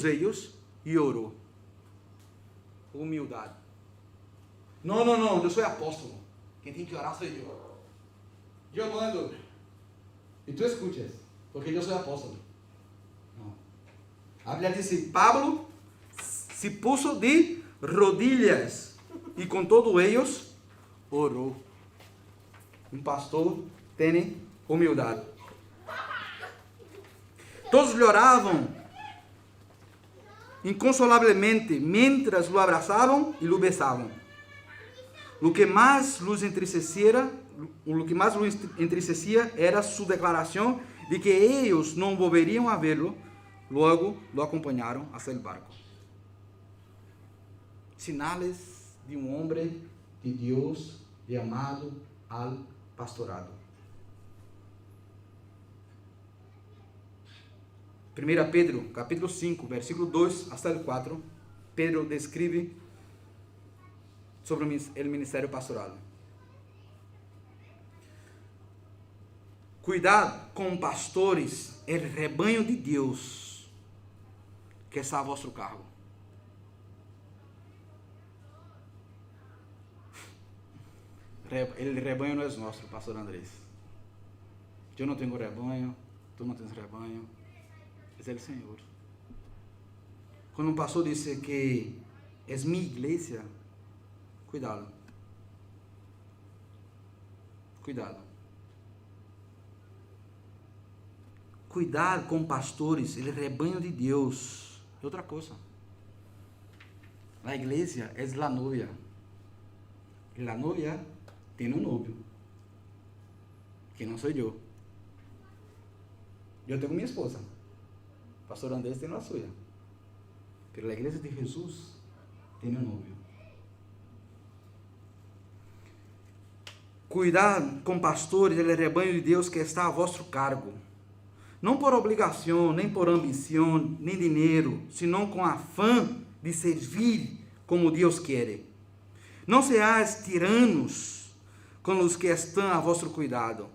eles, e orou. Humildade. Não, eu sou apóstolo. Quem tem que orar sou eu. Eu mando. E tu escutas, porque eu sou apóstolo. Não. A Bíblia diz: Pablo se puso de rodilhas e com todos eles orou. Um pastor tem humildade. Todos lhe oravam inconsolavelmente, mientras lo abraçavam e lo besavam. O que mais los entristecia era sua declaração de que eles não volveriam a vê-lo. Logo lo acompanharam até o barco. Sinales de um homem de Deus chamado al pastorado. 1 Pedro, capítulo 5, versículo 2 hasta el 4, Pedro descreve sobre o ministério pastoral. Cuidado com pastores, o rebanho de Deus, que está a vosso cargo. O rebanho não é nosso, pastor Andrés. Eu não tenho rebanho, tu não tens rebanho. É o Senhor. Quando um pastor disse que é minha igreja, cuidado. Cuidado. Cuidar com pastores, o rebanho de Deus. É outra coisa. A igreja é a novia. E a novia tem um novio, que não sou eu. Eu tenho minha esposa. Pastor Andrés tem a sua. Mas a igreja de Jesus tem um novio. Cuidar com pastores, ele é rebanho de Deus que está a vosso cargo. Não por obrigação, nem por ambição, nem dinheiro, senão com afã de servir como Deus quer. Não seais tiranos com os que estão a vosso cuidado,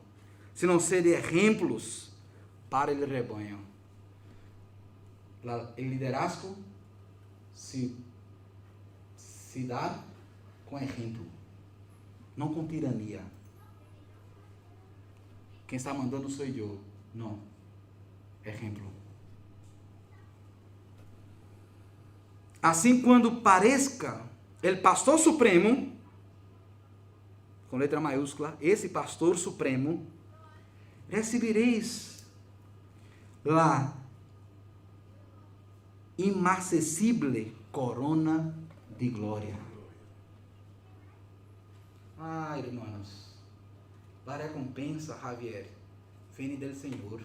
senão sede exemplos para o rebanho. O liderazgo se dá com exemplo, não com tirania. Quem está mandando sou eu, não. Exemplo. Assim, quando pareça o pastor supremo, com letra maiúscula, esse pastor supremo, recebereis la inacessível corona de glória. Ah, irmãos, a recompensa, Javier, vem do Senhor.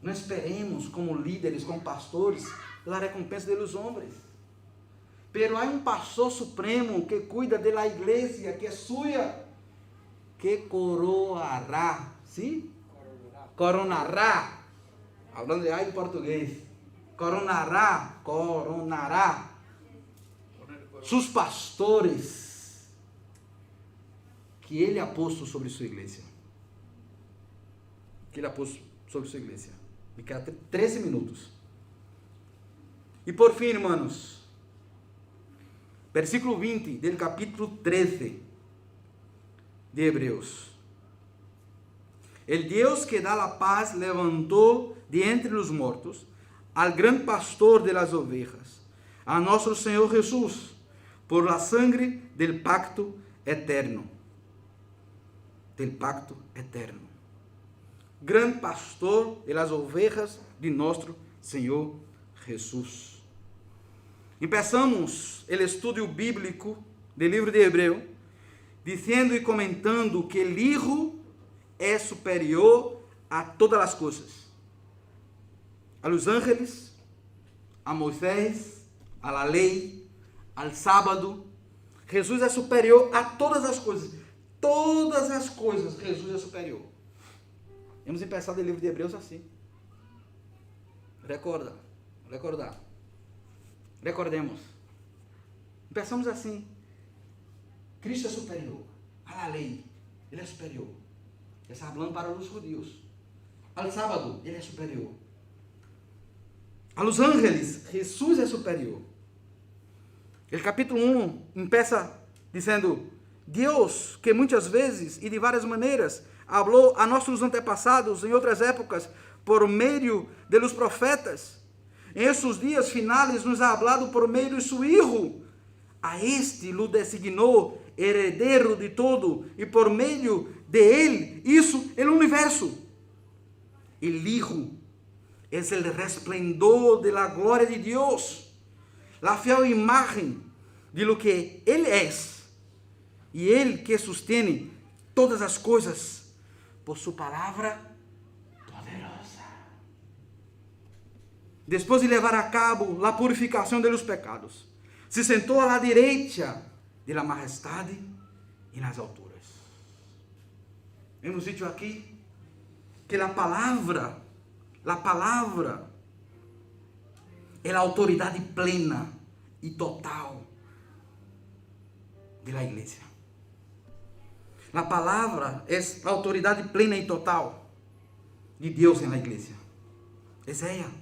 Não esperemos como líderes, como pastores, a recompensa dos homens. Pero há um pastor supremo que cuida da igreja, que é sua, que coroará, sim? Coronará. Falando em português. Coronará seus pastores que ele ha posto sobre sua igreja. Que ele ha posto sobre sua igreja. Me queda 13 minutos. E por fim, irmãos, versículo 20 do capítulo 13 de Hebreus. El Deus que dá a paz levantou de entre os mortos al gran pastor de las ovejas, a nosso Senhor Jesus, por la sangre del pacto eterno. Del pacto eterno. Gran pastor de las ovejas de nosso Senhor Jesus. Começamos o estudo bíblico do livro de Hebreu, dizendo e comentando que o Hijo é superior a todas as coisas. A los ángeles, a Moisés, a la lei, al sábado. Jesus é superior a todas as coisas. Todas as coisas, Jesus é superior. Vamos começar o livro de Hebreus assim. Recordemos. Começamos assim. Cristo é superior a la lei. Ele é superior. Ele está falando para os judeus. Al sábado, ele é superior. A los ángeles, Jesus é superior. O capítulo 1 começa dizendo: Deus, que muitas vezes e de várias maneiras falou a nossos antepassados em outras épocas por meio de los profetas, em esses dias finais nos ha hablado por meio de su Hijo. A este lo designou heredero de todo e por meio de ele hizo el universo. El Hijo es el resplendor de la gloria de Dios, la fiel imagen de lo que Él es, y Él que sostiene todas as coisas por su palabra poderosa. Después de levar a cabo la purificación de los pecados, se sentou a la direita de la majestade e nas alturas. Hemos dicho aqui que a palavra é a autoridade plena e total da igreja. A palavra é a autoridade plena e total de Deus na igreja. É ela.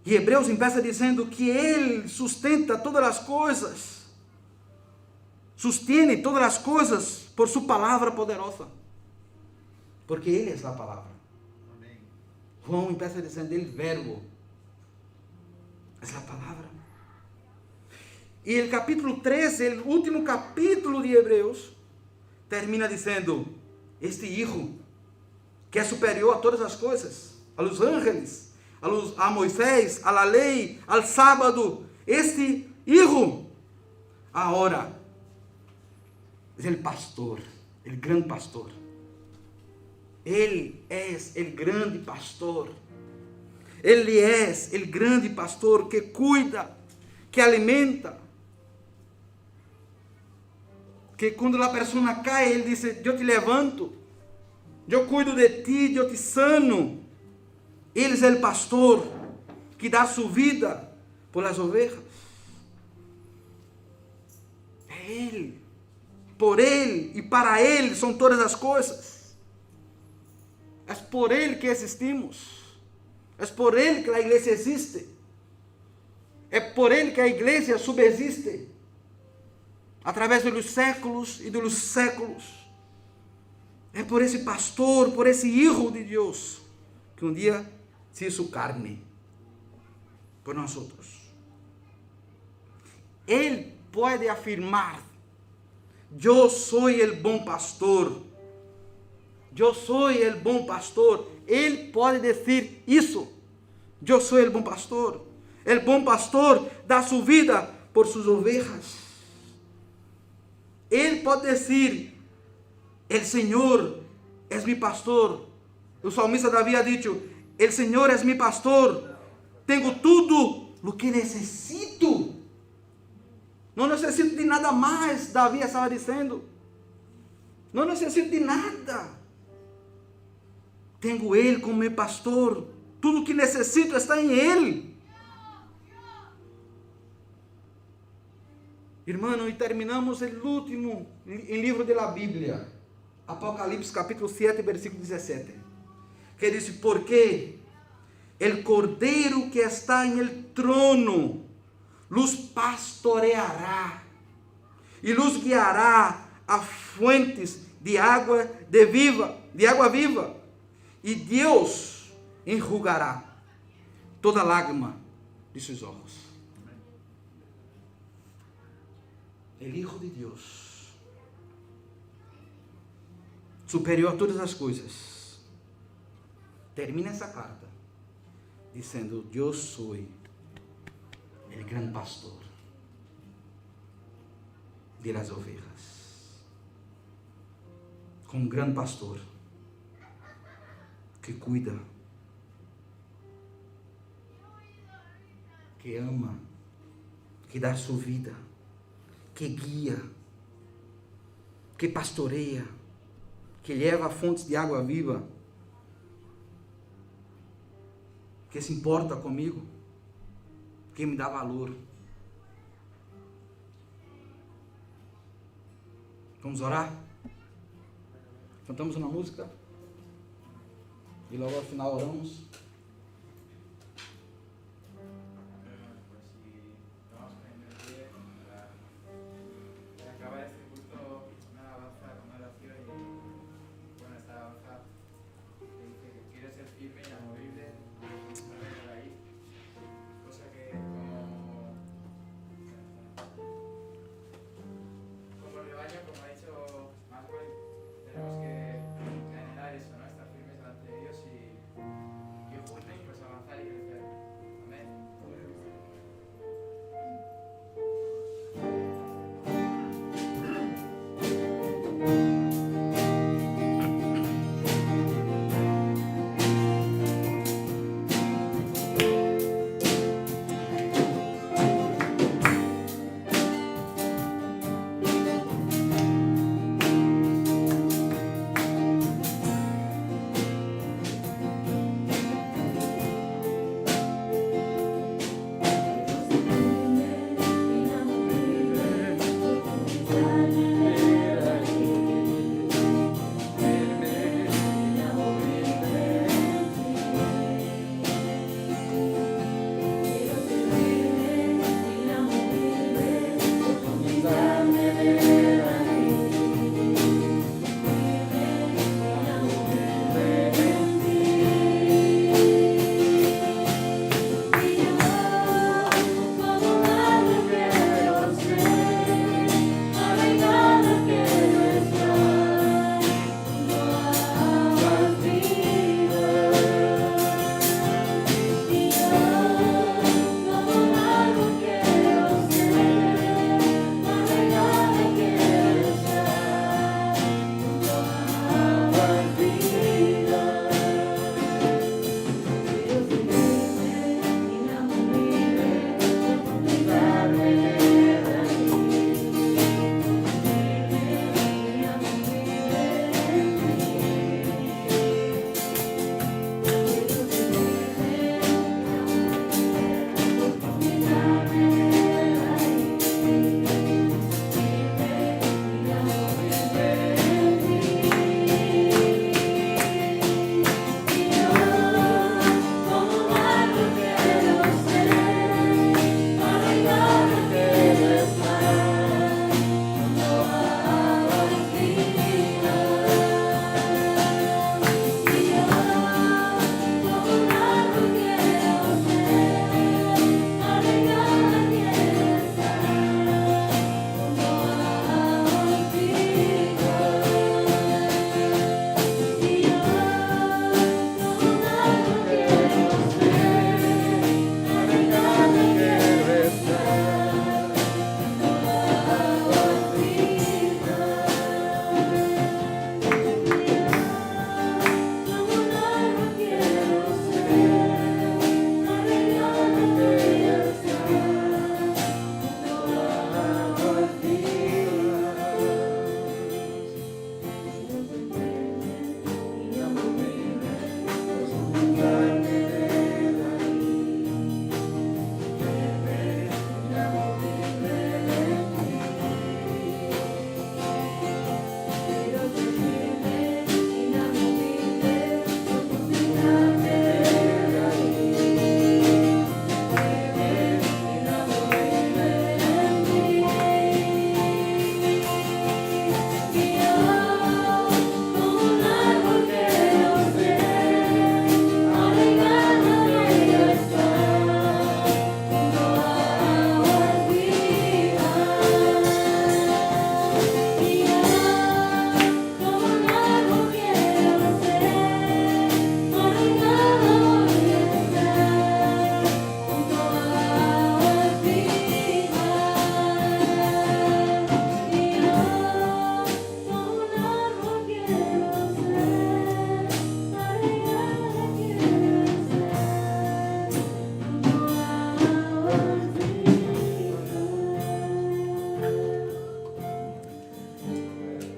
E Hebreus começa dizendo que Ele sustenta todas as coisas, sustene todas as coisas por sua palavra poderosa, porque Ele é a palavra. Amém. João começa dizendo: Ele verbo é a palavra. E o capítulo 13, o último capítulo de Hebreus, termina dizendo: este Hijo, que é superior a todas as coisas, a los ángeles, a Moisés, a la lei, al sábado, este Hijo, agora, é o pastor, o grande pastor. Ele é o grande pastor. Ele é o grande pastor que cuida, que alimenta. Que quando a pessoa cai, ele diz: eu te levanto, eu cuido de ti, eu te sano. Ele é o pastor que dá sua vida por as ovelhas. É Ele, por Ele e para Ele são todas as coisas. É por Ele que existimos. É por Ele que a igreja existe. É por Ele que a igreja subsiste. Através dos séculos e dos séculos. É por esse pastor, por esse Hijo de Deus, que um dia se hizo carne por nós. Ele pode afirmar: eu sou o bom pastor. Eu sou o bom pastor. Ele pode dizer isso: eu sou o bom pastor. El buen pastor da su vida por sus ovejas. Ele pode dizer, el Senhor es mi pastor. O salmista Davi ha dicho, el Senhor es mi pastor. Tengo tudo o que necessito. Não necessito de nada mais, Davi estava dizendo. Não necessito de nada. Tenho Ele como meu pastor. Tudo o que necessito está em Ele. Irmão, e terminamos o último livro da Bíblia. Apocalipse capítulo 7, versículo 17. Que diz, porque el Cordeiro que está en el trono los pastoreará e los guiará a fuentes de água viva, e Deus enjugará toda lágrima de seus olhos. El Hijo de Deus, superior a todas as coisas, termina essa carta dizendo, eu sou o grande pastor de las ovejas. Como um grande pastor que cuida, que ama, que dá sua vida, que guia, que pastoreia, que leva a fontes de água viva, que se importa comigo, que me dá valor. Vamos orar? Cantamos uma música e logo ao final oramos.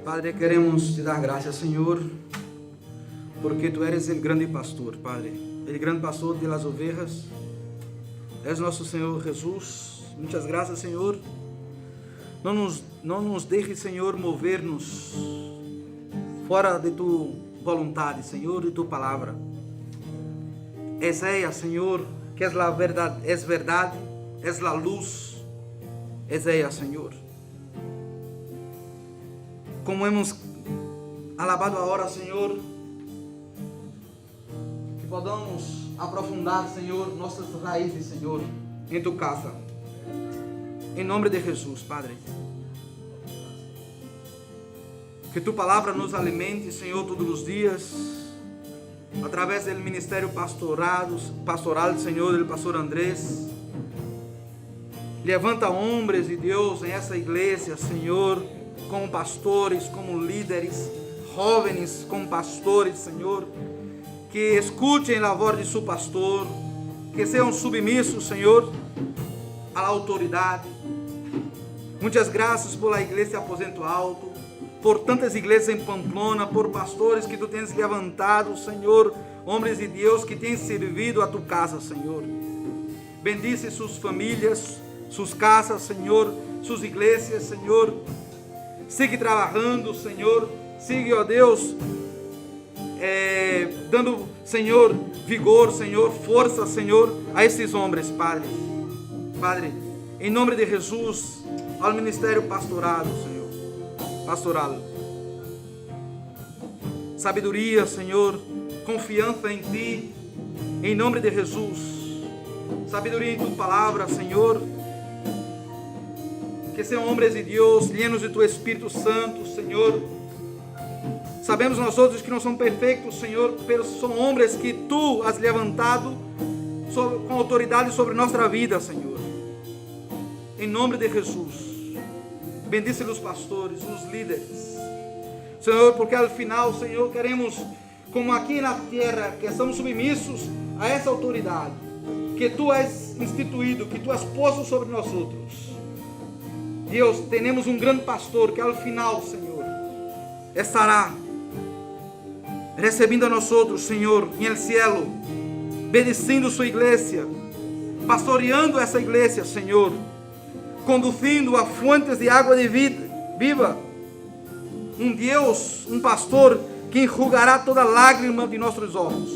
Padre, queremos te dar gracias, Señor, porque tú eres el grande pastor, Padre, el gran pastor de las ovejas. És nosso Senhor Jesus. Muitas graças, Senhor. Não nos deixe, Senhor, mover-nos fora de tu vontade, Senhor, de tu palavra. És ela, Senhor, que és a verdade, és a luz, és ela, Senhor. Como hemos alabado agora, Senhor, que podamos aprofundar, Senhor, nossas raízes, Senhor, em tu casa. Em nome de Jesus, Padre. Que tu palavra nos alimente, Senhor, todos os dias, através do ministério pastoral, Senhor, do pastor Andrés. Levanta homens de Deus em essa igreja, Senhor, como pastores, como líderes, jovens como pastores, Senhor, que escutem a voz de seu pastor, que sejam submissos, Senhor, à autoridade. Muitas graças por a igreja Aposento Alto, por tantas igrejas em Pamplona, por pastores que tu tens levantado, Senhor, homens de Deus que têm servido a tu casa, Senhor. Bendice suas famílias, suas casas, Senhor, suas igrejas, Senhor. Sigue trabalhando, Senhor. Sigue, ó Deus, dando, Senhor, vigor, Senhor, força, Senhor, a esses homens, Padre. Padre, em nome de Jesus, ao ministério pastoral, Senhor, pastoral. Sabedoria, Senhor, confiança em Ti, em nome de Jesus. Sabedoria em Tu palavra, Senhor. Que sejam homens de Deus, llenos de Tu Espírito Santo, Senhor. Sabemos nós outros que não somos perfeitos, Senhor, mas são homens que Tu has levantado com autoridade sobre nossa vida, Senhor. Em nome de Jesus. Bendice os pastores, os líderes, Senhor, porque ao final, Senhor, queremos, como aqui na terra, que estamos submissos a essa autoridade que Tu has instituído, que Tu has posto sobre nós outros. Deus, temos um grande pastor que ao final, Senhor, estará recebendo a nós outros, Senhor, em el cielo, bendicindo sua igreja, pastoreando essa igreja, Senhor, conduzindo a fontes de água de vida viva. Um Deus, um pastor que enxugará toda lágrima de nossos olhos,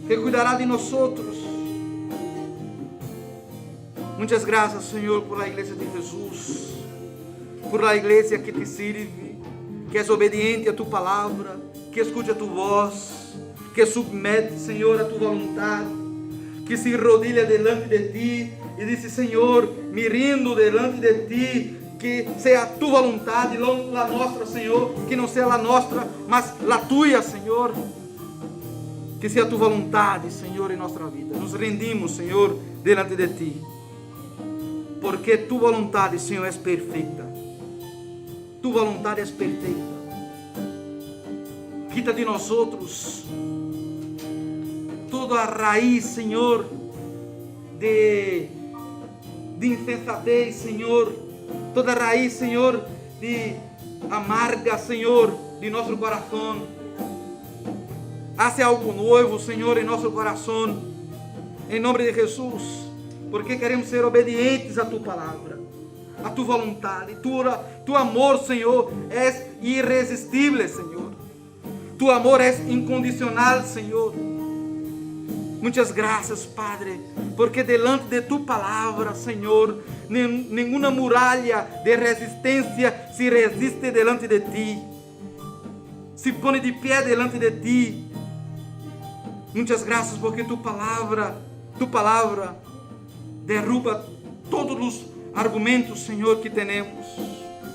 que cuidará de nós outros. Muitas graças, Senhor, por a igreja de Jesus, por a igreja que te serve, que é obediente a tu palavra, que escute a tu voz, que submete, Senhor, a tu vontade, que se rodilha delante de ti e diz: Senhor, me rindo delante de ti, que seja a tua vontade, não a nossa, Senhor, que não seja a nossa, mas a tua, Senhor, que seja a tua vontade, Senhor, em nossa vida. Nos rendimos, Senhor, delante de ti, porque tu vontade, Senhor, é perfeita. Tu vontade é perfeita. Quita de nós outros toda a raiz, Senhor, de insensatez, Senhor, toda a raiz, Senhor, de amarga, Senhor, de nosso coração. Hace algo novo, Senhor, em nosso coração, em nome de Jesus, porque queremos ser obedientes a Tu palavra, a Tu vontade. Tu amor, Senhor, é irresistível, Senhor. Tu amor é incondicional, Senhor. Muitas graças, Padre, porque delante de Tu palavra, Senhor, nenhuma muralha de resistência se resiste delante de Ti, se põe de pé delante de Ti. Muitas graças, porque Tu palavra derruba todos os argumentos, Senhor, que temos,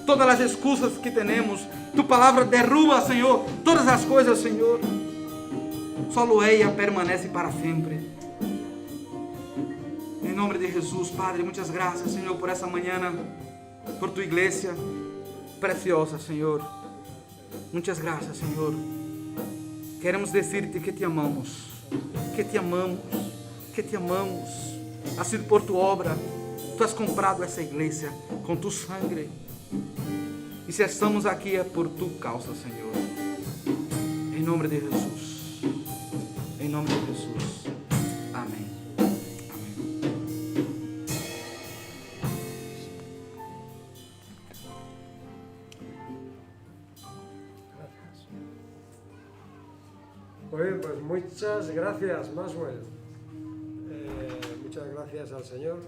todas as excusas que temos. Tu palavra derruba, Senhor, todas as coisas, Senhor. Só ela permanece para sempre. Em nome de Jesus, Padre, muitas graças, Senhor, por essa manhã, por Tu igreja preciosa, Senhor. Muitas graças, Senhor. Queremos dizer-te que Te amamos, que Te amamos, que Te amamos. Ha sido por Tu obra. Tu has comprado essa igreja com Tu sangue. E se estamos aqui é por tu causa, Senhor. Em nome de Jesus. Em nome de Jesus. Amém. Muy bien, pues muchas gracias, Maxwell. Muchas gracias al Señor.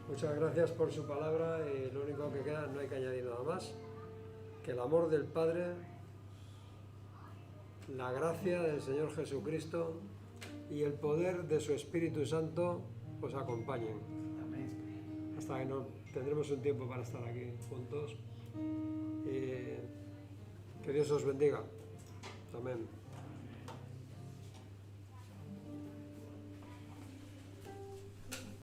Muchas gracias por su palabra y lo único que queda, no hay que añadir nada más, que el amor del Padre, la gracia del Señor Jesucristo y el poder de su Espíritu Santo os acompañen. Hasta que no tendremos un tiempo para estar aquí juntos. Y que Dios os bendiga. Amén.